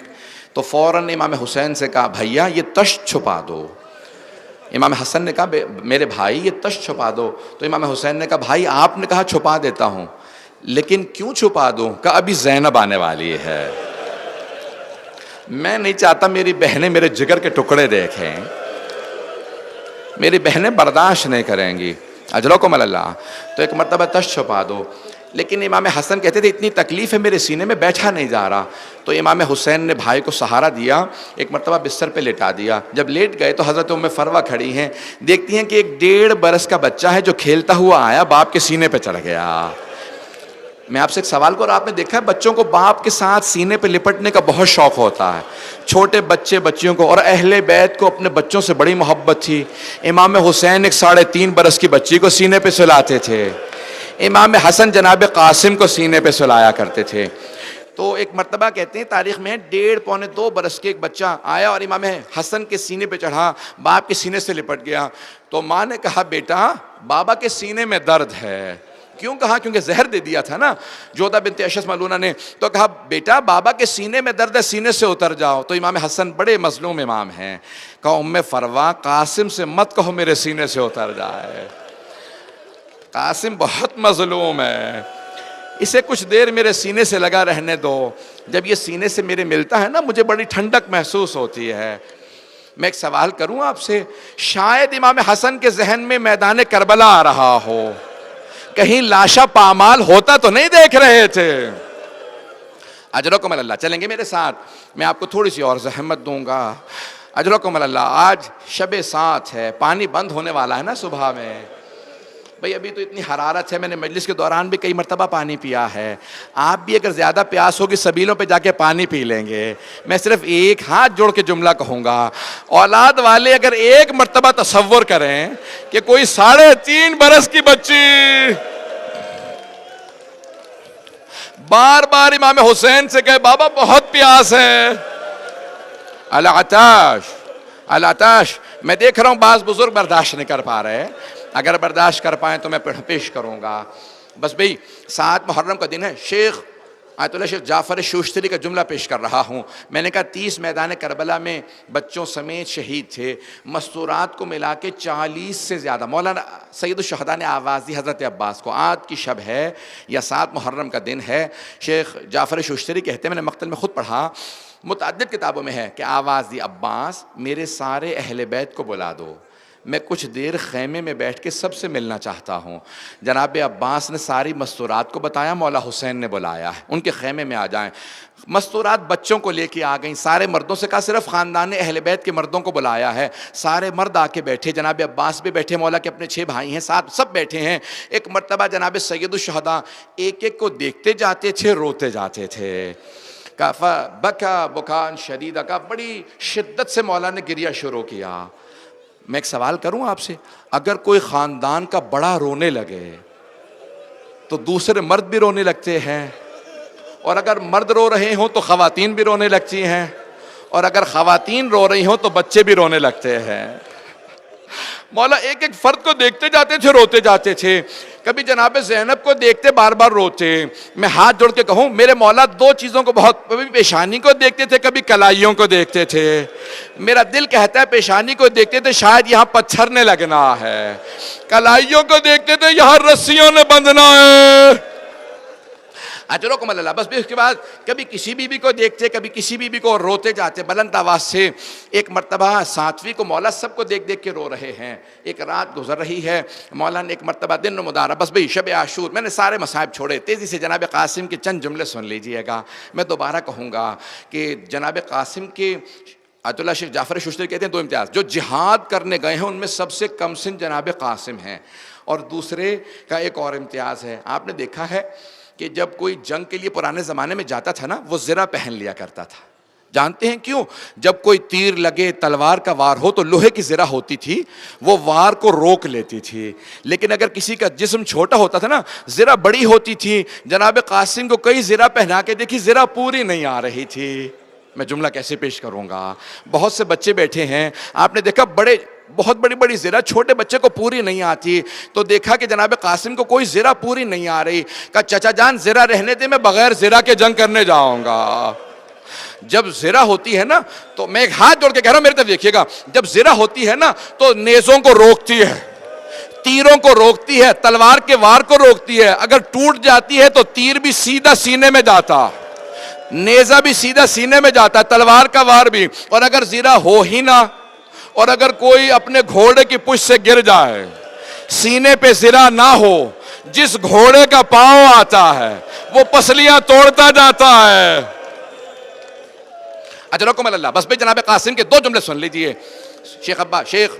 تو فوراً امام حسین سے کہا بھیا یہ تشت چھپا دو. امام حسن نے کہا میرے بھائی یہ تشت چھپا دو. تو امام حسین نے کہا بھائی آپ نے کہا چھپا دیتا ہوں، لیکن کیوں چھپا دوں؟ کہا ابھی زینب آنے والی ہے، میں نہیں چاہتا میری بہنیں میرے جگر کے ٹکڑے دیکھیں، میری بہنیں برداشت نہیں کریں گی. اجرکم اللہ. تو ایک مرتبہ تشت چھپا دو. لیکن امام حسن کہتے تھے اتنی تکلیف ہے میرے سینے میں، بیٹھا نہیں جا رہا. تو امام حسین نے بھائی کو سہارا دیا، ایک مرتبہ بستر پہ لٹا دیا. جب لیٹ گئے تو حضرت ام فروہ کھڑی ہیں، دیکھتی ہیں کہ ایک 1.5 برس کا بچہ ہے جو کھیلتا ہوا آیا باپ کے سینے پہ چڑھ گیا. میں آپ سے ایک سوال کروں، آپ نے دیکھا ہے بچوں کو باپ کے ساتھ سینے پہ لپٹنے کا بہت شوق ہوتا ہے. چھوٹے بچے بچیوں کو، اور اہل بیت کو اپنے بچوں سے بڑی محبت تھی. امام حسین ایک 3.5 برس کی بچی کو سینے پہ سلاتے تھے. امام حسن جناب قاسم کو سینے پہ سلایا کرتے تھے. تو ایک مرتبہ کہتے ہیں تاریخ میں 1.5-2 برس کے ایک بچہ آیا اور امام حسن کے سینے پہ چڑھا، باپ کے سینے سے لپٹ گیا. تو ماں نے کہا بیٹا بابا کے سینے میں درد ہے. کیوں؟ کہا کیونکہ زہر دے دیا تھا نا جودہ بنت اشعث ملعونہ نے. تو کہا بیٹا بابا کے سینے میں درد ہے، سینے سے اتر جاؤ. تو امام حسن بڑے مظلوم امام ہیں، کہا ام فروہ قاسم سے مت کہو میرے سینے سے اتر جائے، قاسم بہت مظلوم ہے. اسے کچھ دیر میرے سینے سے لگا رہنے دو. جب یہ سینے سے میرے ملتا ہے نا مجھے بڑی ٹھنڈک محسوس ہوتی ہے. میں ایک سوال کروں آپ سے, شاید امام حسن کے ذہن میں میدان کربلا آ رہا ہو, کہیں لاشا پامال ہوتا تو نہیں دیکھ رہے تھے؟ اجرکم اللہ. چلیں گے میرے ساتھ؟ میں آپ کو تھوڑی سی اور زحمت دوں گا. اجرکم اللہ. آج شب 7 ہے, پانی بند ہونے والا ہے نا صبح میں. بھئی ابھی تو اتنی حرارت ہے, میں نے مجلس کے دوران بھی کئی مرتبہ پانی پیا ہے. آپ بھی اگر زیادہ پیاس ہوگی سبیلوں پہ جا کے پانی پی لیں گے. میں صرف ایک ہاتھ جوڑ کے جملہ کہوں گا, اولاد والے اگر ایک مرتبہ تصور کریں کہ کوئی 3.5 برس کی بچی بار بار امام حسین سے کہے بابا بہت پیاس ہے, العطش العطش. میں دیکھ رہا ہوں بعض بزرگ برداشت نہیں کر پا رہے, اگر برداشت کر پائیں تو میں پیش کروں گا. بس بھئی 7 محرم کا دن ہے. شیخ آیت اللہ شیخ جعفر شوشتری کا جملہ پیش کر رہا ہوں. میں نے کہا 30 میدان کربلا میں بچوں سمیت شہید تھے, مستورات کو ملا کے 40 سے زیادہ. مولانا سید الشہداء نے آواز دی حضرت عباس کو. آج کی شب ہے یا 7 محرم کا دن ہے. شیخ جعفر شوشتری کہتے ہیں, میں نے مقتل میں خود پڑھا, متعدد کتابوں میں ہے کہ آواز دی عباس میرے سارے اہل بیت کو بلا دو, میں کچھ دیر خیمے میں بیٹھ کے سب سے ملنا چاہتا ہوں. جناب عباس نے ساری مستورات کو بتایا, مولا حسین نے بلایا ہے, ان کے خیمے میں آ جائیں. مستورات بچوں کو لے کے آ گئیں, سارے مردوں سے کہا صرف خاندان اہل بیت کے مردوں کو بلایا ہے. سارے مرد آ کے بیٹھے, جناب عباس بھی بیٹھے, مولا کے اپنے 6 بھائی ہیں, سب بیٹھے ہیں. ایک مرتبہ جناب سید الشہداء ایک ایک کو دیکھتے جاتے تھے, روتے جاتے تھے. بکا بکان شدیدہ, کا بڑی شدت سے مولا نے گریہ شروع کیا. میں ایک سوال کروں آپ سے, اگر کوئی خاندان کا بڑا رونے لگے تو دوسرے مرد بھی رونے لگتے ہیں, اور اگر مرد رو رہے ہوں تو خواتین بھی رونے لگتی ہیں, اور اگر خواتین رو رہی ہوں تو بچے بھی رونے لگتے ہیں. مولا ایک ایک فرد کو دیکھتے جاتے تھے, روتے جاتے تھے. کبھی جناب زینب کو دیکھتے بار بار روتے. میں ہاتھ جوڑ کے کہوں میرے مولا 2 چیزوں کو بہت, کبھی پیشانی کو دیکھتے تھے, کبھی کلائیوں کو دیکھتے تھے. میرا دل کہتا ہے پیشانی کو دیکھتے تھے شاید یہاں پتھر نے لگنا ہے, کلائیوں کو دیکھتے تھے یہاں رسیوں نے بندھنا ہے. اجرکم اللہ. بس اس کے بعد کبھی کسی بیوی کو دیکھتے, کبھی کسی بیوی کو, روتے جاتے بلند آواز سے. ایک مرتبہ 7ویں کو مولا سب کو دیکھ دیکھ کے رو رہے ہیں. ایک رات گزر رہی ہے, مولا نے ایک مرتبہ دن مدارہ, بس بھئی شب عاشور, میں نے سارے مصائب چھوڑے. تیزی سے جناب قاسم کے چند جملے سن لیجئے گا. میں دوبارہ کہوں گا کہ جناب قاسم کے آیت اللہ شیخ جعفر شوشتری کہتے ہیں 2 امتیاز. جو جہاد کرنے گئے ہیں ان میں سب سے کم سن جناب قاسم ہیں, اور دوسرے کا ایک اور امتیاز ہے. آپ نے دیکھا ہے کہ جب کوئی جنگ کے لیے پرانے زمانے میں جاتا تھا نا, وہ زرہ پہن لیا کرتا تھا. جانتے ہیں کیوں؟ جب کوئی تیر لگے, تلوار کا وار ہو تو لوہے کی زرہ ہوتی تھی, وہ وار کو روک لیتی تھی. لیکن اگر کسی کا جسم چھوٹا ہوتا تھا نا, زرہ بڑی ہوتی تھی. جناب قاسم کو کئی زرہ پہنا کے دیکھی, زرہ پوری نہیں آ رہی تھی. میں جملہ کیسے پیش کروں گا؟ بہت سے بچے بیٹھے ہیں, آپ نے دیکھا بہت بڑی بڑی زرہ چھوٹے بچے کو پوری نہیں آتی, تو دیکھا کہ جناب قاسم کو کوئی زرہ پوری نہیں آ رہی. کہا چچا جان زرہ رہنے دے, میں بغیر زرہ کے جنگ کرنے جاؤں گا. جب زرہ ہوتی ہے نا تو میں ایک ہاتھ جوڑ کے کہہ رہا ہوں میرے طرف دیکھیے گا, جب زرہ ہوتی ہے نا تو نیزوں کو روکتی ہے, تیروں کو روکتی ہے, تلوار کے وار کو روکتی ہے. اگر ٹوٹ جاتی ہے تو تیر بھی سیدھا سینے میں جاتا, نیزہ بھی سیدھا سینے میں جاتا, تلوار کا وار بھی. اور اگر زرہ ہو ہی نہ, اور اگر کوئی اپنے گھوڑے کی پشت سے گر جائے, سینے پہ زرہ نہ ہو, جس گھوڑے کا پاؤں آتا ہے وہ پسلیاں توڑتا جاتا ہے. اجرکم اللہ. بس بھئی جناب قاسم کے 2 جملے سن لیجئے. شیخ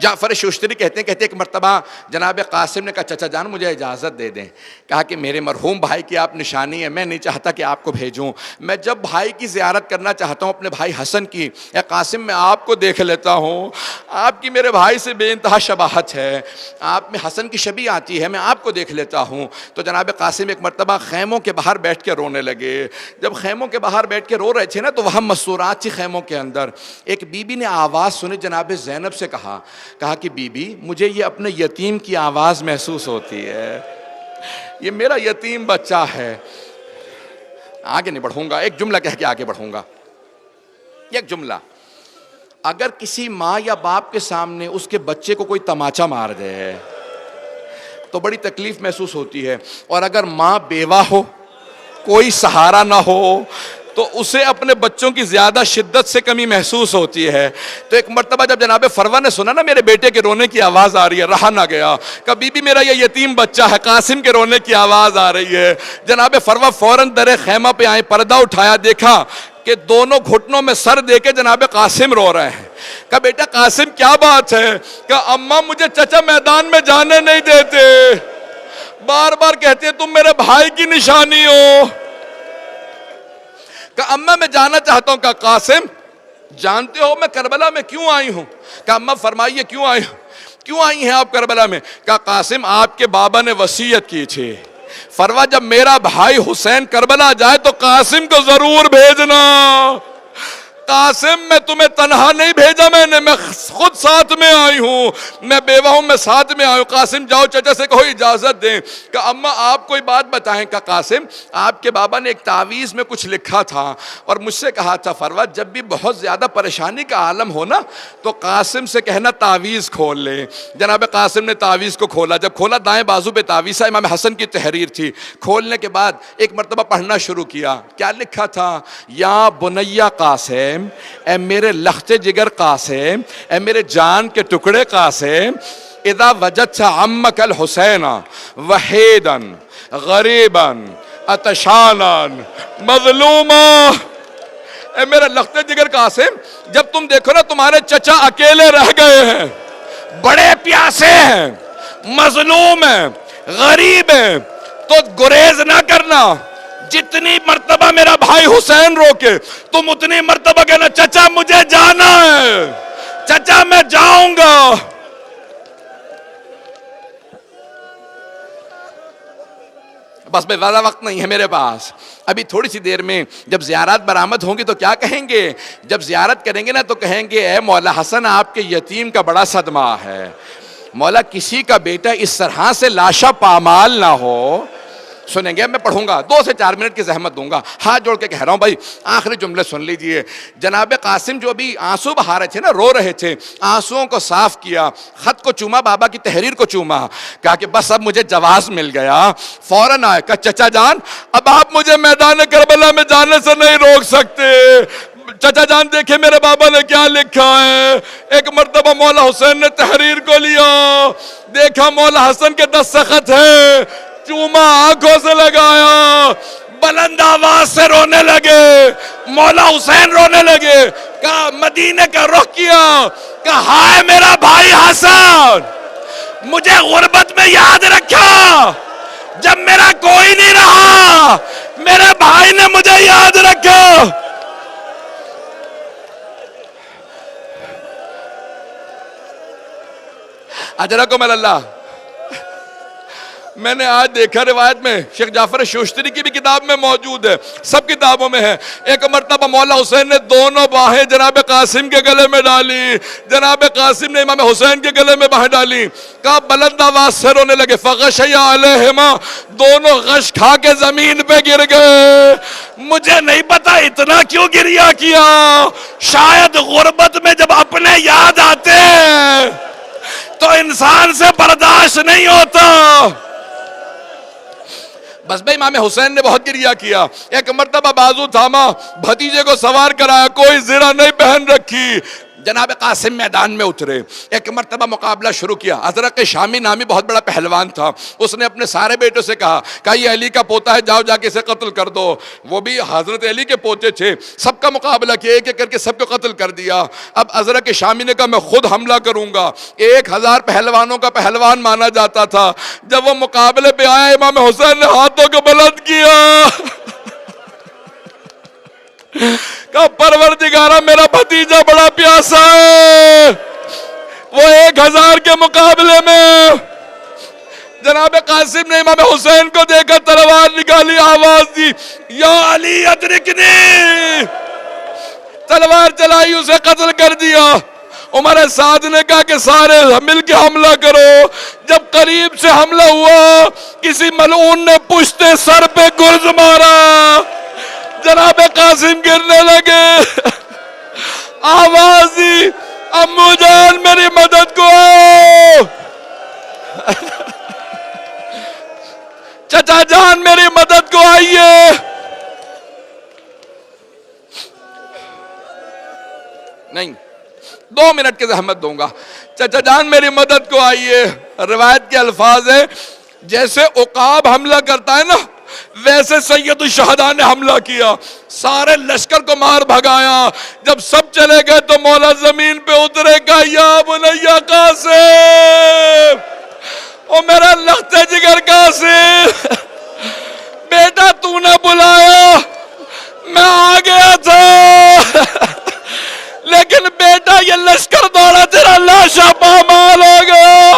جعفر شوشتری کہتے ہیں ایک مرتبہ جناب قاسم نے کہا چچا جان مجھے اجازت دے دیں. کہا کہ میرے مرحوم بھائی کی آپ نشانی ہے, میں نہیں چاہتا کہ آپ کو بھیجوں. میں جب بھائی کی زیارت کرنا چاہتا ہوں اپنے بھائی حسن کی, اے قاسم میں آپ کو دیکھ لیتا ہوں, آپ کی میرے بھائی سے بے انتہا شباہت ہے, آپ میں حسن کی شبیہ آتی ہے, میں آپ کو دیکھ لیتا ہوں. تو جناب قاسم ایک مرتبہ خیموں کے باہر بیٹھ کے رونے لگے. جب خیموں کے باہر بیٹھ کے رو رہے تھے نا تو وہاں مستورات تھی خیموں کے اندر. ایک بی بی نے آواز سنی, جناب زینب سے کہا کہ بی بی مجھے یہ اپنے یتیم کی آواز محسوس ہوتی ہے, یہ میرا یتیم بچہ ہے. آگے نہیں بڑھوں گا, ایک جملہ کہہ کے آگے بڑھوں گا. ایک جملہ, اگر کسی ماں یا باپ کے سامنے اس کے بچے کو کوئی تماچا مار دے, تو بڑی تکلیف محسوس ہوتی ہے. اور اگر ماں بیوہ ہو, کوئی سہارا نہ ہو, تو اسے اپنے بچوں کی زیادہ شدت سے کمی محسوس ہوتی ہے. تو ایک مرتبہ جب جناب فروا نے سنا نا میرے بیٹے کے رونے کی آواز آ رہی ہے, رہا نہ گیا, کہ بی بی میرا یہ یتیم بچہ ہے, قاسم کے رونے کی آواز آ رہی ہے. جناب فروا فوراً در خیمہ پہ آئے, پردہ اٹھایا, دیکھا کہ دونوں گھٹنوں میں سر دے کے جناب قاسم رو رہے ہیں. کہا بیٹا قاسم کیا بات ہے؟ کہ اماں مجھے چچا میدان میں جانے نہیں دیتے, بار بار کہتے ہیں تم میرے بھائی کی نشانی ہو. کہ اماں میں جانا چاہتا ہوں. کہ قاسم جانتے ہو میں کربلا میں کیوں آئی ہوں؟ کہ اماں فرمائیے کیوں آئی ہیں آپ کربلا میں؟ کہ قاسم آپ کے بابا نے وصیت کی تھی, فروا جب میرا بھائی حسین کربلا جائے تو قاسم کو ضرور بھیجنا. قاسم میں تمہیں تنہا نہیں بھیجا میں خود ساتھ میں آئی ہوں, میں بیوہ ہوں, میں ساتھ میں آئی ہوں. قاسم جاؤ چچا سے کہو اجازت دیں. کہ اماں آپ کوئی بات بتائیں. کہ قاسم آپ کے بابا نے ایک تعویذ میں کچھ لکھا تھا اور مجھ سے کہا تھا فروا جب بھی بہت زیادہ پریشانی کا عالم ہو نا تو قاسم سے کہنا تعویذ کھول لے. جناب قاسم نے تعویذ کو کھولا, جب کھولا دائیں بازو پہ تعویذ تھا, امام حسن کی تحریر تھی. کھولنے کے بعد ایک مرتبہ پڑھنا شروع کیا. کیا لکھا تھا؟ یا بنیا قاسم, اے میرے لخت جگر قاسم, اے میرے جان کے ٹکڑے قاسم, اذا وجدت عمک الحسین وحیدا غریبا عطشانا مظلوما. اے میرے لخت جگر قاسم, جب تم دیکھو نا تمہارے چچا اکیلے رہ گئے ہیں, بڑے پیاسے ہیں, مظلوم ہیں, غریب ہیں, تو گریز نہ کرنا. جتنی مرتبہ میرا بھائی حسین روکے تم اتنی مرتبہ کہنا چچا مجھے جانا ہے, چچا میں جاؤں گا. بس بے زیادہ وقت نہیں ہے میرے پاس, ابھی تھوڑی سی دیر میں جب زیارات برآمد ہوں گی تو کیا کہیں گے؟ جب زیارت کریں گے نا تو کہیں گے اے مولا حسن آپ کے یتیم کا بڑا صدمہ ہے. مولا کسی کا بیٹا اس طرح سے لاشا پامال نہ ہو. سنیں گے, میں پڑھوں گا 2 سے 4 منٹ کی زحمت دوں گا, ہاتھ جوڑ کے کہہ رہا ہوں بھائی آخری جملے سن لیجئے. جناب قاسم جو ابھی آنسو بہا رہے تھے نا, رو رہے تھے, آنسوؤں کو صاف کیا, خط کو چوما, بابا کی تحریر کو چوما, کہا کہ بس اب مجھے جواز مل گیا. فوراً آئے, کہا چچا جان اب آپ مجھے میدان کربلا میں جانے سے نہیں روک سکتے. چچا جان دیکھیں میرے بابا نے کیا لکھا ہے. ایک مرتبہ مولا حسین نے تحریر کو لیا, دیکھا مولا حسن کے دستخط ہیں, چوما, آنکھوں سے لگایا, بلند آواز سے رونے لگے. مولا حسین رونے لگے. کہا مدینے کا رخ کیا, کہا ہائے میرا بھائی حسن, مجھے غربت میں یاد رکھا جب میرا کوئی نہیں رہا, میرے بھائی نے مجھے یاد رکھا. اجرکم اللہ. میں نے آج دیکھا روایت میں شیخ جعفر شوشتری کی بھی کتاب میں موجود ہے, سب کتابوں میں ہے. ایک مرتبہ مولا حسین نے دونوں باہیں جناب قاسم کے گلے میں ڈالی, جناب قاسم نے امام حسین کے گلے میں باہیں ڈالی. کہا بلند آواز سے رونے لگے. فغشی علیہما, دونوں غش کھا کے زمین پہ گر گئے. مجھے نہیں پتا اتنا کیوں گریا کیا, شاید غربت میں جب اپنے یاد آتے ہیں تو انسان سے برداشت نہیں ہوتا. بس بھائی امام حسین نے بہت گریہ کیا. ایک مرتبہ بازو تھاما, بھتیجے کو سوار کرایا, کوئی زرہ نہیں پہن رکھی. جناب قاسم میدان میں اترے, ایک مرتبہ مقابلہ شروع کیا. ازرق شامی نامی بہت بڑا پہلوان تھا, اس نے اپنے سارے بیٹوں سے کہا یہ علی کا پوتا ہے, جاؤ جا کے اسے قتل کر دو. وہ بھی حضرت علی کے پوتے تھے, سب کا مقابلہ کیا, ایک ایک کر کے سب کو قتل کر دیا. اب ازرق شامی نے کہا میں خود حملہ کروں گا. 1000 پہلوانوں کا پہلوان مانا جاتا تھا. جب وہ مقابلے پہ آیا, امام حسین نے ہاتھوں کو بلند کیا, کہا پروردگارہ میرا بھتیجا بڑا پیاسا ہے. وہ 1000 کے مقابلے میں جناب قاسم نے امام حسین کو دیکھا, تلوار نکالی, آواز دی یا علی ادرکنی, تلوار چلائی, اسے قتل کر دیا. عمر سعد نے کہا کہ سارے مل کے حملہ کرو. جب قریب سے حملہ ہوا, کسی ملعون نے پشتے سر پہ گرز مارا, جناب قاسم گرنے لگے. آواز دی امو جان میری مدد کو آؤ. چچا جان میری مدد کو آئیے. نہیں 2 منٹ کی زحمت دوں گا. چچا جان میری مدد کو آئیے. روایت کے الفاظ ہیں جیسے عقاب حملہ کرتا ہے نا ویسے سید الشہداء نے حملہ کیا, سارے لشکر کو مار بھگایا. جب سب چلے گئے تو مولا زمین پہ اترے گا, یا بنیا قاسم, او میرا لخت جگر قاسم, بیٹا تو نے بلایا میں آ گیا تھا, لیکن بیٹا یہ لشکر دوڑا تیرا لاشا پامال ہو گیا.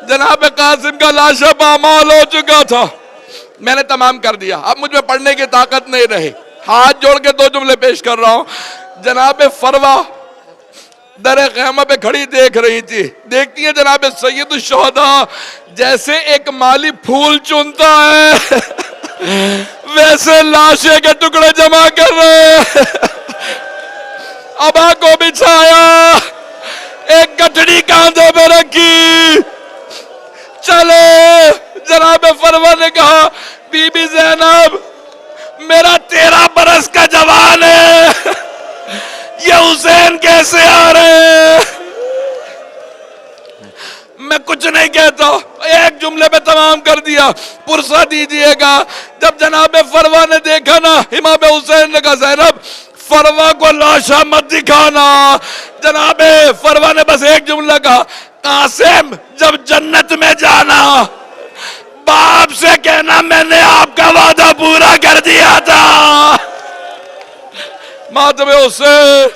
جناب قاسم کا لاشا پامال ہو چکا تھا. میں نے تمام کر دیا, اب مجھ میں پڑھنے کی طاقت نہیں رہی. ہاتھ جوڑ کے 2 جملے پیش کر رہا ہوں. جناب فروا در خیمہ پہ کھڑی دیکھ رہی تھی, دیکھتی ہے جناب سید الشہداء جیسے ایک مالی پھول چنتا ہے ویسے لاشے کے ٹکڑے جمع کر رہے. ابا کو بچھایا, ایک گٹھڑی کاندھے پہ رکھی, چلے. جناب فروا نے کہا بی بی زینب میرا 13 برس کا جوان ہے, یہ حسین کیسے آ رہے ہیں؟ میں کچھ نہیں کہتا, ایک جملے پہ تمام کر دیا. پرسہ دیجئے گا. جب جناب فروا نے دیکھا نا, امام حسین نے کہا زینب فروا کو لاشا مت دکھانا. جناب فروا نے بس ایک جملہ کہا, قاسم جب جنت میں جانا باپ سے کہنا میں نے آپ کا وعدہ پورا کر دیا تھا. ماتم حسین